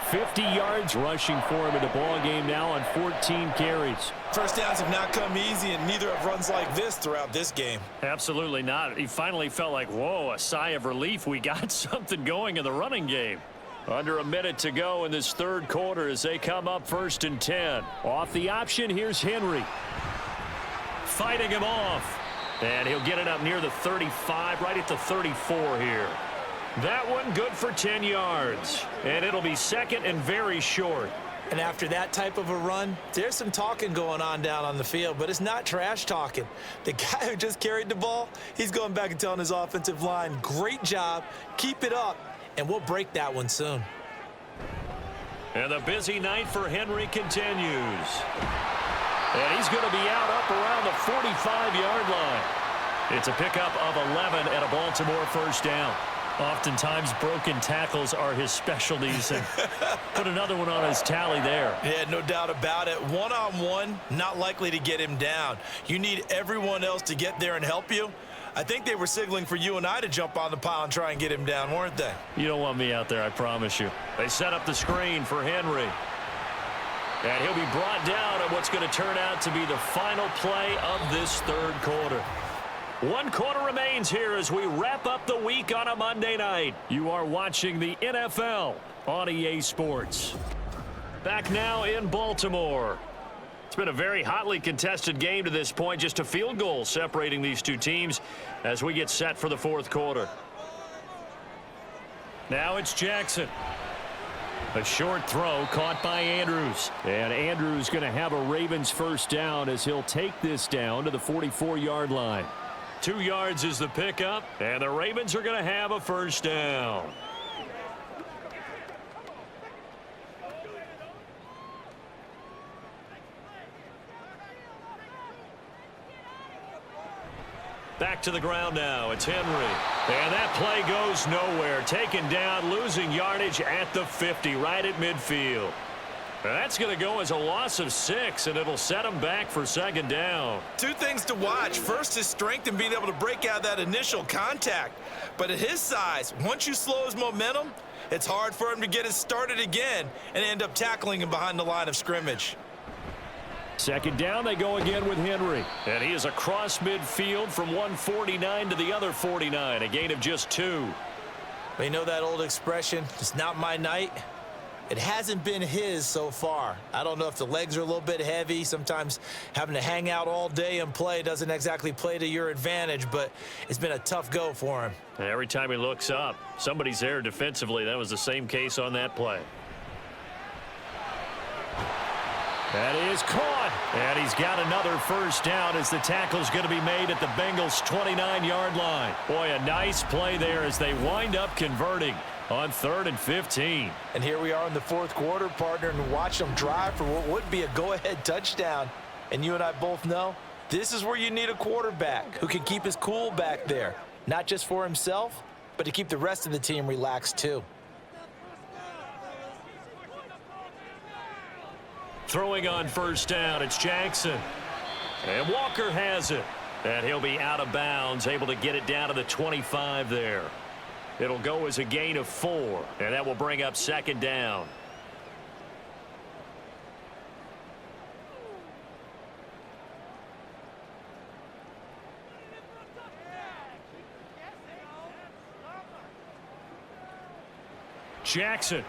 S2: 50 yards rushing for him in the ball game now on 14 carries.
S3: First downs have not come easy, and neither have runs like this throughout this game.
S2: Absolutely not. He finally felt like, whoa, a sigh of relief. We got something going in the running game. Under a minute to go in this 3rd quarter as they come up 1st and 10. Off the option, here's Henry. Fighting him off. And he'll get it up near the 35, right at the 34 here. That one good for 10 yards. And it'll be 2nd and very short.
S4: And after that type of a run, there's some talking going on down on the field, but it's not trash talking. The guy who just carried the ball, he's going back and telling his offensive line, great job, keep it up, and we'll break that one soon.
S2: And the busy night for Henry continues. And he's going to be out up around the 45-yard line. It's a pickup of 11 and a Baltimore 1st down. Oftentimes, broken tackles are his specialties, and put another one on his tally there.
S3: Yeah, no doubt about it. One-on-one, not likely to get him down. You need everyone else to get there and help you. I think they were signaling for you and I to jump on the pile and try and get him down, weren't they?
S2: You don't want me out there, I promise you. They set up the screen for Henry. And he'll be brought down on what's going to turn out to be the final play of this 3rd quarter. 1 quarter remains here as we wrap up the week on a Monday night. You are watching the NFL on EA Sports. Back now in Baltimore. It's been a very hotly contested game to this point. Just a field goal separating these two teams as we get set for the 4th quarter. Now it's Jackson. A short throw caught by Andrews. And Andrews going to have a Ravens 1st down as he'll take this down to the 44-yard line. 2 yards is the pickup, and the Ravens are going to have a 1st down. Back to the ground now. It's Henry. And that play goes nowhere. Taken down, losing yardage at the 50, right at midfield. That's going to go as a loss of 6, and it'll set him back for second down.
S3: Two things to watch. First, his strength in being able to break out that initial contact. But at his size, once you slow his momentum, it's hard for him to get it started again and end up tackling him behind the line of scrimmage.
S2: Second down, they go again with Henry. And he is across midfield from one 49 to the other 49, a gain of just 2.
S4: Well, you know that old expression, it's not my night. It hasn't been his so far. I don't know if the legs are a little bit heavy. Sometimes having to hang out all day and play doesn't exactly play to your advantage, but it's been a tough go for him.
S2: And every time he looks up, somebody's there defensively. That was the same case on that play. That is caught. And he's got another first down as the tackle's going to be made at the Bengals' 29-yard line. Boy, a nice play there as they wind up converting on 3rd and 15.
S3: And here we are in the 4th quarter, partner, and watch them drive for what would be a go-ahead touchdown. And you and I both know this is where you need a quarterback who can keep his cool back there, not just for himself, but to keep the rest of the team relaxed too.
S2: Throwing on first down, it's Jackson. And Walker has it. And he'll be out of bounds, able to get it down to the 25 there. It'll go as a gain of 4, and that will bring up second down. Jackson.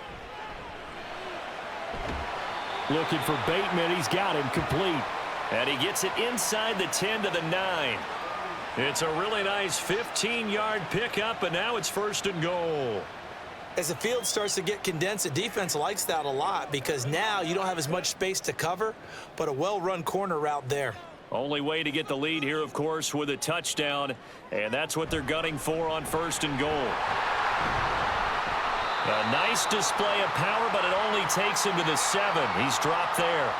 S2: Looking for Bateman. He's got him complete. And he gets it inside the 10 to the 9. It's a really nice 15-yard pickup, and now it's 1st and goal.
S4: As the field starts to get condensed, the defense likes that a lot because now you don't have as much space to cover, but a well-run corner route there.
S2: Only way to get the lead here, of course, with a touchdown, and that's what they're gunning for on 1st and goal. A nice display of power, but it only takes him to the 7. He's dropped there.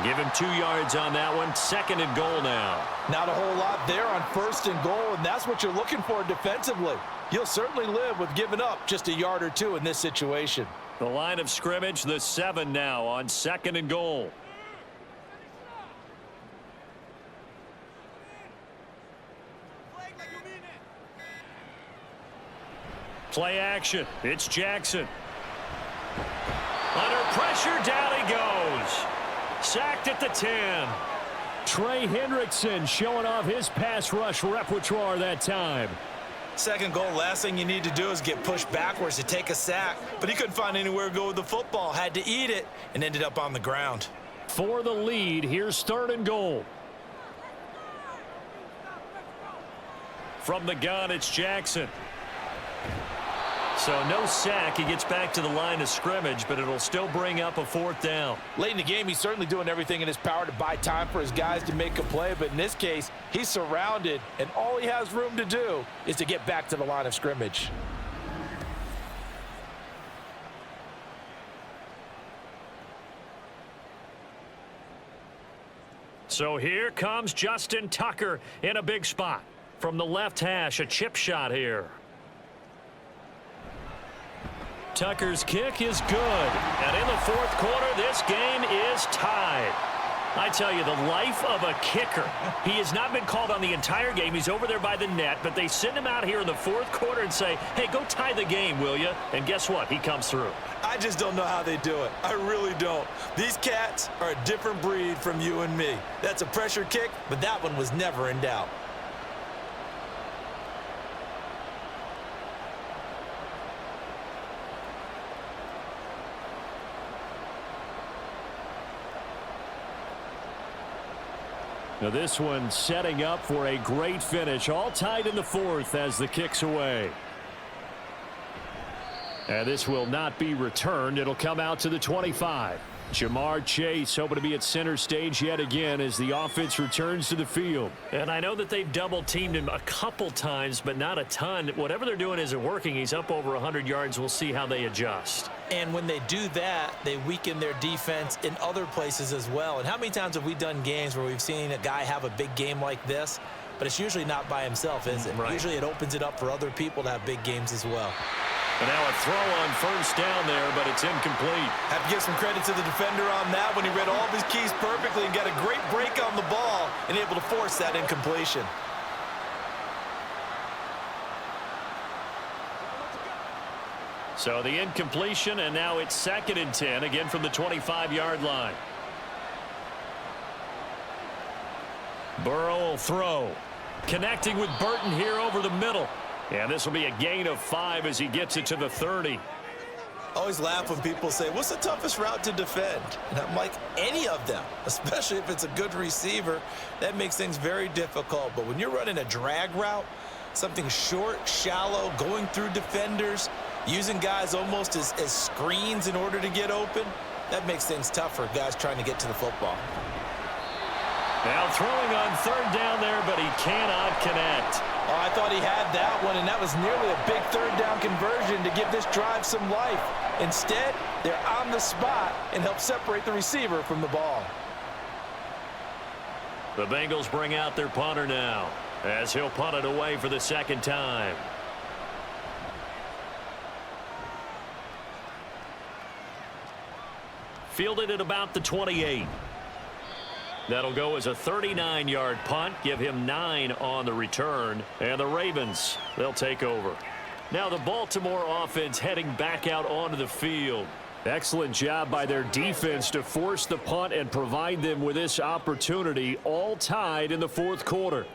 S2: Give him 2 yards on that one. 2nd and goal now.
S3: Not a whole lot there on 1st and goal, and that's what you're looking for defensively. You'll certainly live with giving up just a yard or 2 in this situation.
S2: The line of scrimmage, the 7 now on 2nd and goal. Play action. It's Jackson. Under pressure, down he goes. Sacked at the 10. Trey Hendrickson showing off his pass rush repertoire that time.
S3: 2nd goal, last thing you need to do is get pushed backwards to take a sack, but he couldn't find anywhere to go with the football, had to eat it, and ended up on the ground.
S2: For the lead, here's 3rd and goal. From the gun, it's Jackson. So no sack. He gets back to the line of scrimmage, but it'll still bring up a 4th down.
S3: Late in the game, he's certainly doing everything in his power to buy time for his guys to make a play, but in this case, he's surrounded, and all he has room to do is to get back to the line of scrimmage.
S2: So here comes Justin Tucker in a big spot. From the left hash, a chip shot here. Tucker's kick is good. And in the 4th quarter, this game is tied. I tell you, the life of a kicker. He has not been called on the entire game. He's over there by the net, but they send him out here in the 4th quarter and say, hey, go tie the game, will you? And guess what? He comes through.
S3: I just don't know how they do it. I really don't. These cats are a different breed from you and me. That's a pressure kick, but that one was never in doubt.
S2: Now this one setting up for a great finish. All tied in the 4th as the kick's away. And this will not be returned. It'll come out to the 25. Jamar Chase hoping to be at center stage yet again as the offense returns to the field. And I know that they've double-teamed him a couple times, but not a ton. Whatever they're doing isn't working. He's up over 100 yards. We'll see how they adjust.
S4: And when they do that, they weaken their defense in other places as well. And how many times have we done games where we've seen a guy have a big game like this, but it's usually not by himself, is it?
S2: Right.
S4: Usually it opens it up for other people to have big games as well.
S2: And now a throw on first down there, but it's incomplete.
S3: Have to give some credit to the defender on that when he read all of his keys perfectly and got a great break on the ball and able to force that incompletion.
S2: So the incompletion, and now it's 2nd and 10, again from the 25-yard line. Burrow will throw. Connecting with Burton here over the middle. And this will be a gain of 5 as he gets it to the 30.
S3: Always laugh when people say, what's the toughest route to defend? And I'm like, any of them, especially if it's a good receiver. That makes things very difficult. But when you're running a drag route, something short, shallow, going through defenders, using guys almost as screens in order to get open, that makes things tough for guys trying to get to the football.
S2: Now throwing on 3rd down there, but he cannot connect.
S3: Oh, I thought he had that one, and that was nearly a big 3rd down conversion to give this drive some life. Instead, they're on the spot and help separate the receiver from the ball.
S2: The Bengals bring out their punter now, as he'll punt it away for the 2nd time. Fielded at about the 28. That'll go as a 39-yard punt, give him 9 on the return, and the Ravens, they'll take over. Now the Baltimore offense heading back out onto the field.
S6: Excellent job by their defense to force the punt and provide them with this opportunity, all tied in the 4th quarter.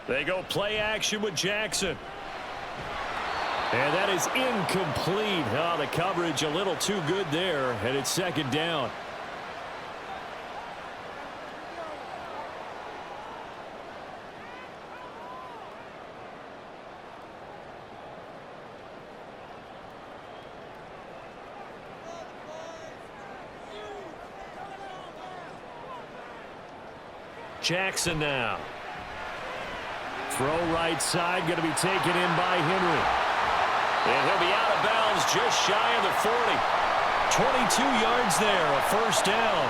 S2: They go play action with Jackson.
S6: And that is incomplete. Oh, the coverage a little too good there, and it's 2nd down.
S2: Jackson now.
S6: Throw right side, going to be taken in by Henry.
S2: And he'll be out of bounds just shy of the 40.
S6: 22 yards there, a 1st down.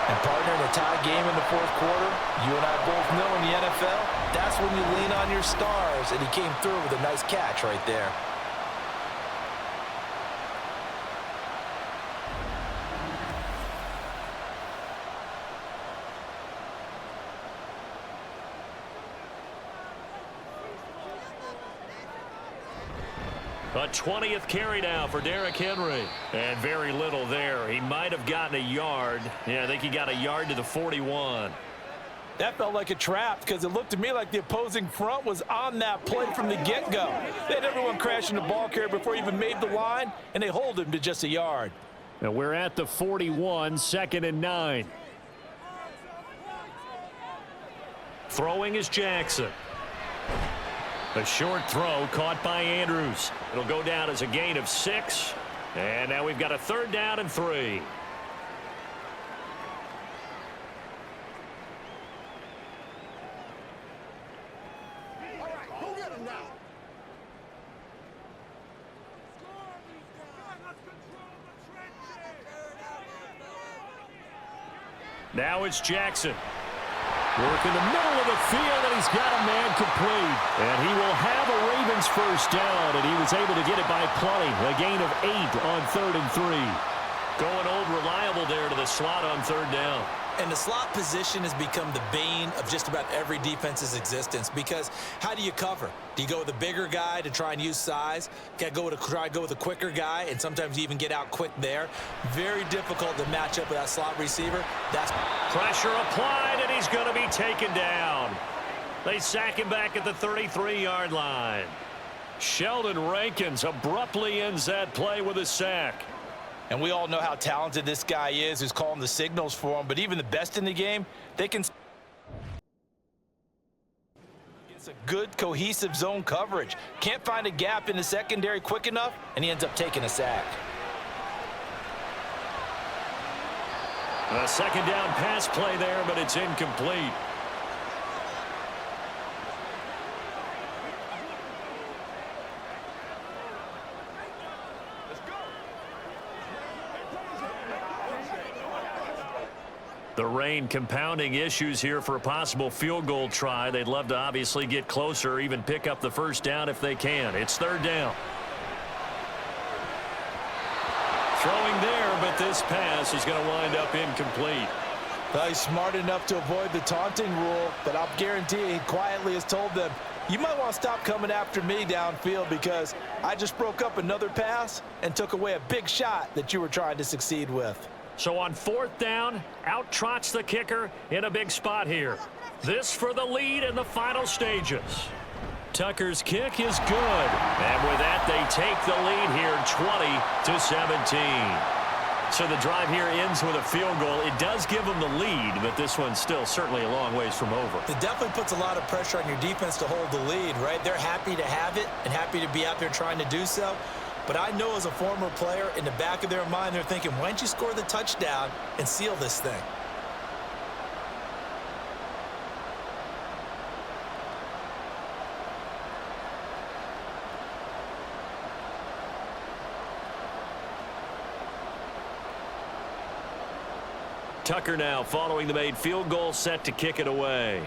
S3: And partner, in a tie game in the 4th quarter, you and I both know in the NFL, that's when you lean on your stars, and he came through with a nice catch right there.
S2: A 20th carry now for Derrick Henry. And very little there. He might have gotten a yard. Yeah, I think he got a yard to the 41.
S3: That felt like a trap because it looked to me like the opposing front was on that play from the get-go. They had everyone crashing the ball carrier before he even made the line, and they hold him to just a yard.
S6: Now we're at the 41, 2nd and 9.
S2: Throwing is Jackson. A short throw caught by Andrews. It'll go down as a gain of 6. And now we've got a 3rd down and 3. Now it's Jackson.
S6: Work in the middle of the field, and he's got a man complete. And he will have a Ravens 1st down, and he was able to get it by plenty. A gain of 8 on 3rd and 3.
S2: Going old reliable there to the slot on 3rd down.
S4: And the slot position has become the bane of just about every defense's existence because how do you cover? Do you go with a bigger guy to try and use size? Got to try to go with a quicker guy, and sometimes you even get out quick there. Very difficult to match up with that slot receiver. That's
S2: pressure applied, and he's going to be taken down. They sack him back at the 33-yard line. Sheldon Rankins abruptly ends that play with a sack.
S3: And we all know how talented this guy is who's calling the signals for him, but even the best in the game, they can it's a good cohesive zone coverage. Can't find a gap in the secondary quick enough, and he ends up taking a sack.
S2: A 2nd down pass play there, but it's incomplete. The rain compounding issues here for a possible field goal try. They'd love to obviously get closer or even pick up the first down if they can. It's third down. Throwing there, but this pass is going to wind up incomplete.
S3: Well, he's smart enough to avoid the taunting rule, but I'll guarantee he quietly has told them, you might want to stop coming after me downfield because I just broke up another pass and took away a big shot that you were trying to succeed with.
S2: So on fourth down, out trots the kicker in a big spot here. This for the lead in the final stages. Tucker's kick is good. And with that, they take the lead here 20-17. So the drive here ends with a field goal. It does give them the lead, but this one's still certainly a long ways from over.
S4: It definitely puts a lot of pressure on your defense to hold the lead, right? They're happy to have it and happy to be out there trying to do so. But I know as a former player, in the back of their mind, they're thinking, why don't you score the touchdown and seal this thing?
S2: Tucker now following the made field goal, set to kick it away.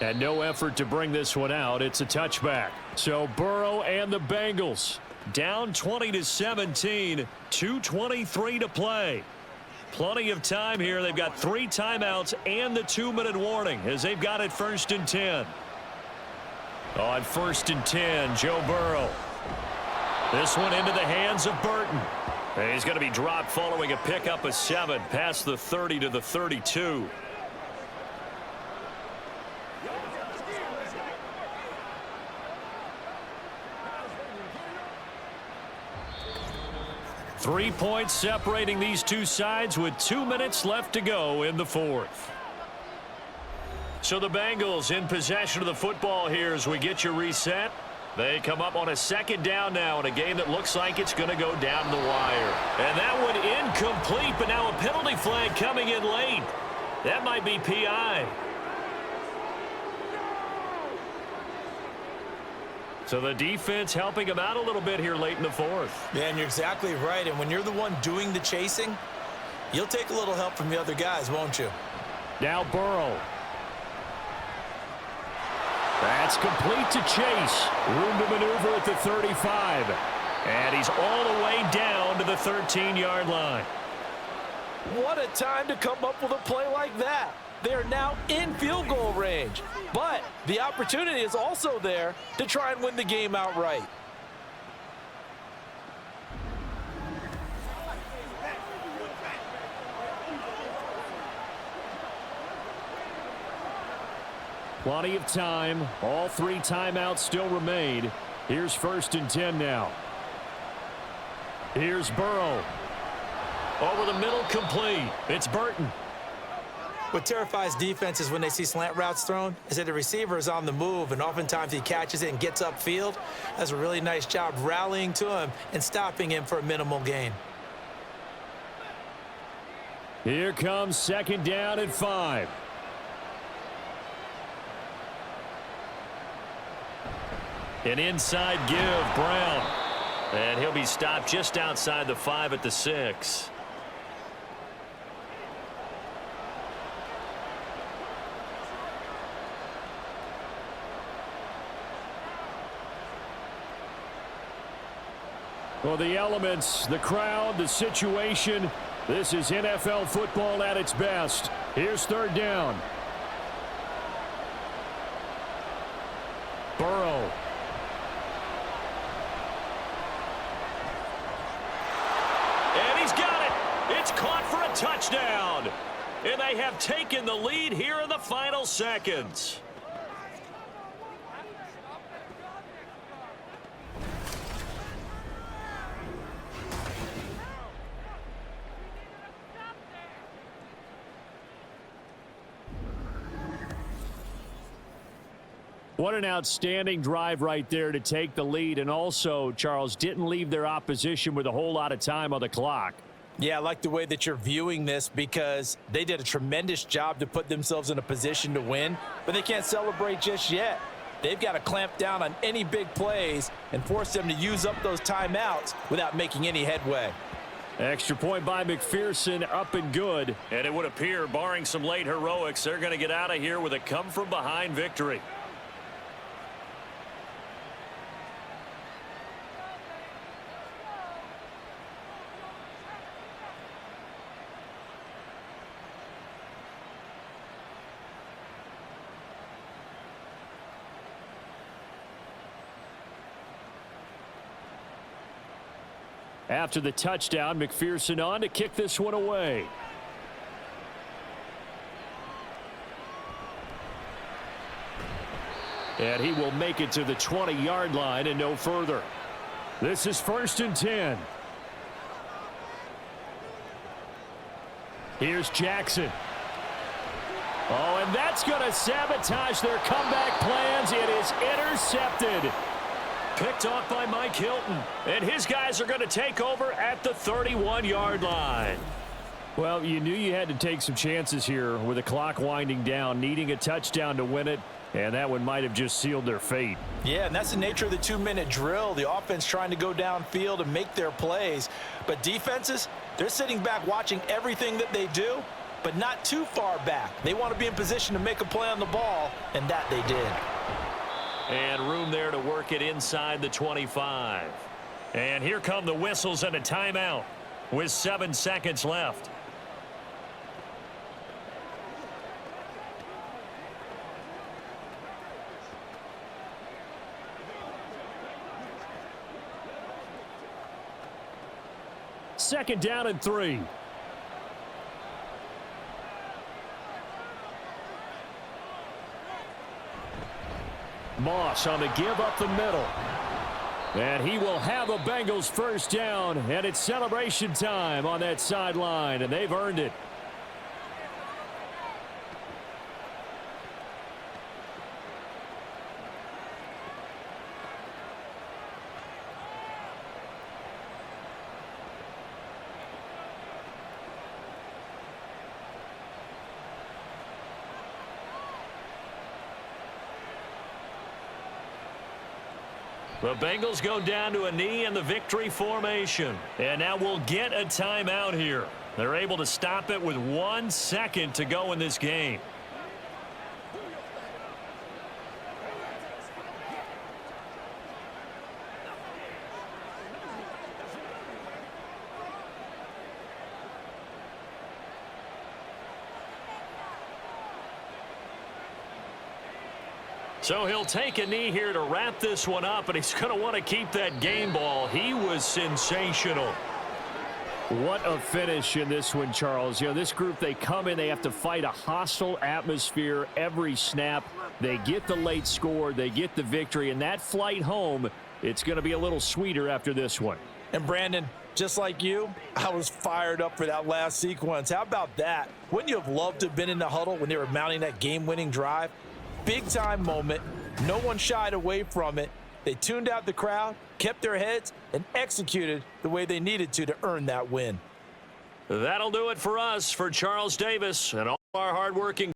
S2: And no effort to bring this one out. It's a touchback. So Burrow and the Bengals down 20-17, 2:23 to play. Plenty of time here. They've got 3 timeouts and the 2-minute warning as they've got it 1st and 10. On 1st and 10, Joe Burrow. This one into the hands of Burton. And he's going to be dropped following a pickup of 7 past the 30 to the 32. Three points separating these two sides with 2 minutes left to go in the fourth. So the Bengals in possession of the football here as we get you reset. They come up on a 2nd down now in a game that looks like it's going to go down the wire. And that one incomplete, but now a penalty flag coming in late. That might be PI. So the defense helping him out a little bit here late in the fourth.
S4: Yeah, and you're exactly right. And when you're the one doing the chasing, you'll take a little help from the other guys, won't you?
S2: Now Burrow. That's complete to Chase. Room to maneuver at the 35. And he's all the way down to the 13-yard line.
S3: What a time to come up with a play like that. They're now in field goal range. But the opportunity is also there to try and win the game outright.
S2: Plenty of time. All 3 timeouts still remain. Here's 1st and 10 now. Here's Burrow. Over the middle, complete. It's Burton.
S4: What terrifies defenses when they see slant routes thrown is that the receiver is on the move, and oftentimes he catches it and gets upfield. Does a really nice job rallying to him and stopping him for a minimal gain.
S2: Here comes 2nd down and 5. An inside give, Brown. And he'll be stopped just outside the 5 at the 6. Well, the elements, the crowd, the situation, this is NFL football at its best. Here's 3rd down. Burrow. And he's got it. It's caught for a touchdown. And they have taken the lead here in the final seconds. What an outstanding drive right there to take the lead. And also, Charles, didn't leave their opposition with a whole lot of time on the clock.
S3: Yeah, I like the way that you're viewing this because they did a tremendous job to put themselves in a position to win, but they can't celebrate just yet. They've got to clamp down on any big plays and force them to use up those timeouts without making any headway.
S2: Extra point by McPherson, up and good. And it would appear, barring some late heroics, they're going to get out of here with a come-from-behind victory. After the touchdown, McPherson on to kick this one away. And he will make it to the 20-yard line and no further. This is 1st and 10. Here's Jackson. Oh, and that's going to sabotage their comeback plans. It is intercepted. Picked off by Mike Hilton. And his guys are going to take over at the 31-yard line. Well, you knew you had to take some chances here with the clock winding down, needing a touchdown to win it, and that one might have just sealed their fate.
S3: Yeah, and that's the nature of the 2-minute drill. The offense trying to go downfield and make their plays. But defenses, they're sitting back watching everything that they do, but not too far back. They want to be in position to make a play on the ball, and that they did.
S2: And room there to work it inside the 25. And here come the whistles and a timeout with 7 seconds left. Second down and 3. Moss on the give up the middle. And he will have a Bengals first down, and it's celebration time on that sideline, and they've earned it. The Bengals go down to a knee in the victory formation. And now we'll get a timeout here. They're able to stop it with 1 second to go in this game. So he'll take a knee here to wrap this one up, and he's going to want to keep that game ball. He was sensational. What a finish in this one, Charles. You know, this group, they come in, they have to fight a hostile atmosphere every snap. They get the late score, they get the victory, and that flight home, it's going to be a little sweeter after this one.
S3: And Brandon, just like you, I was fired up for that last sequence. How about that? Wouldn't you have loved to have been in the huddle when they were mounting that game-winning drive? Big-time moment. No one shied away from it. They tuned out the crowd, kept their heads, and executed the way they needed to earn that win.
S2: That'll do it for us. For Charles Davis and all our hardworking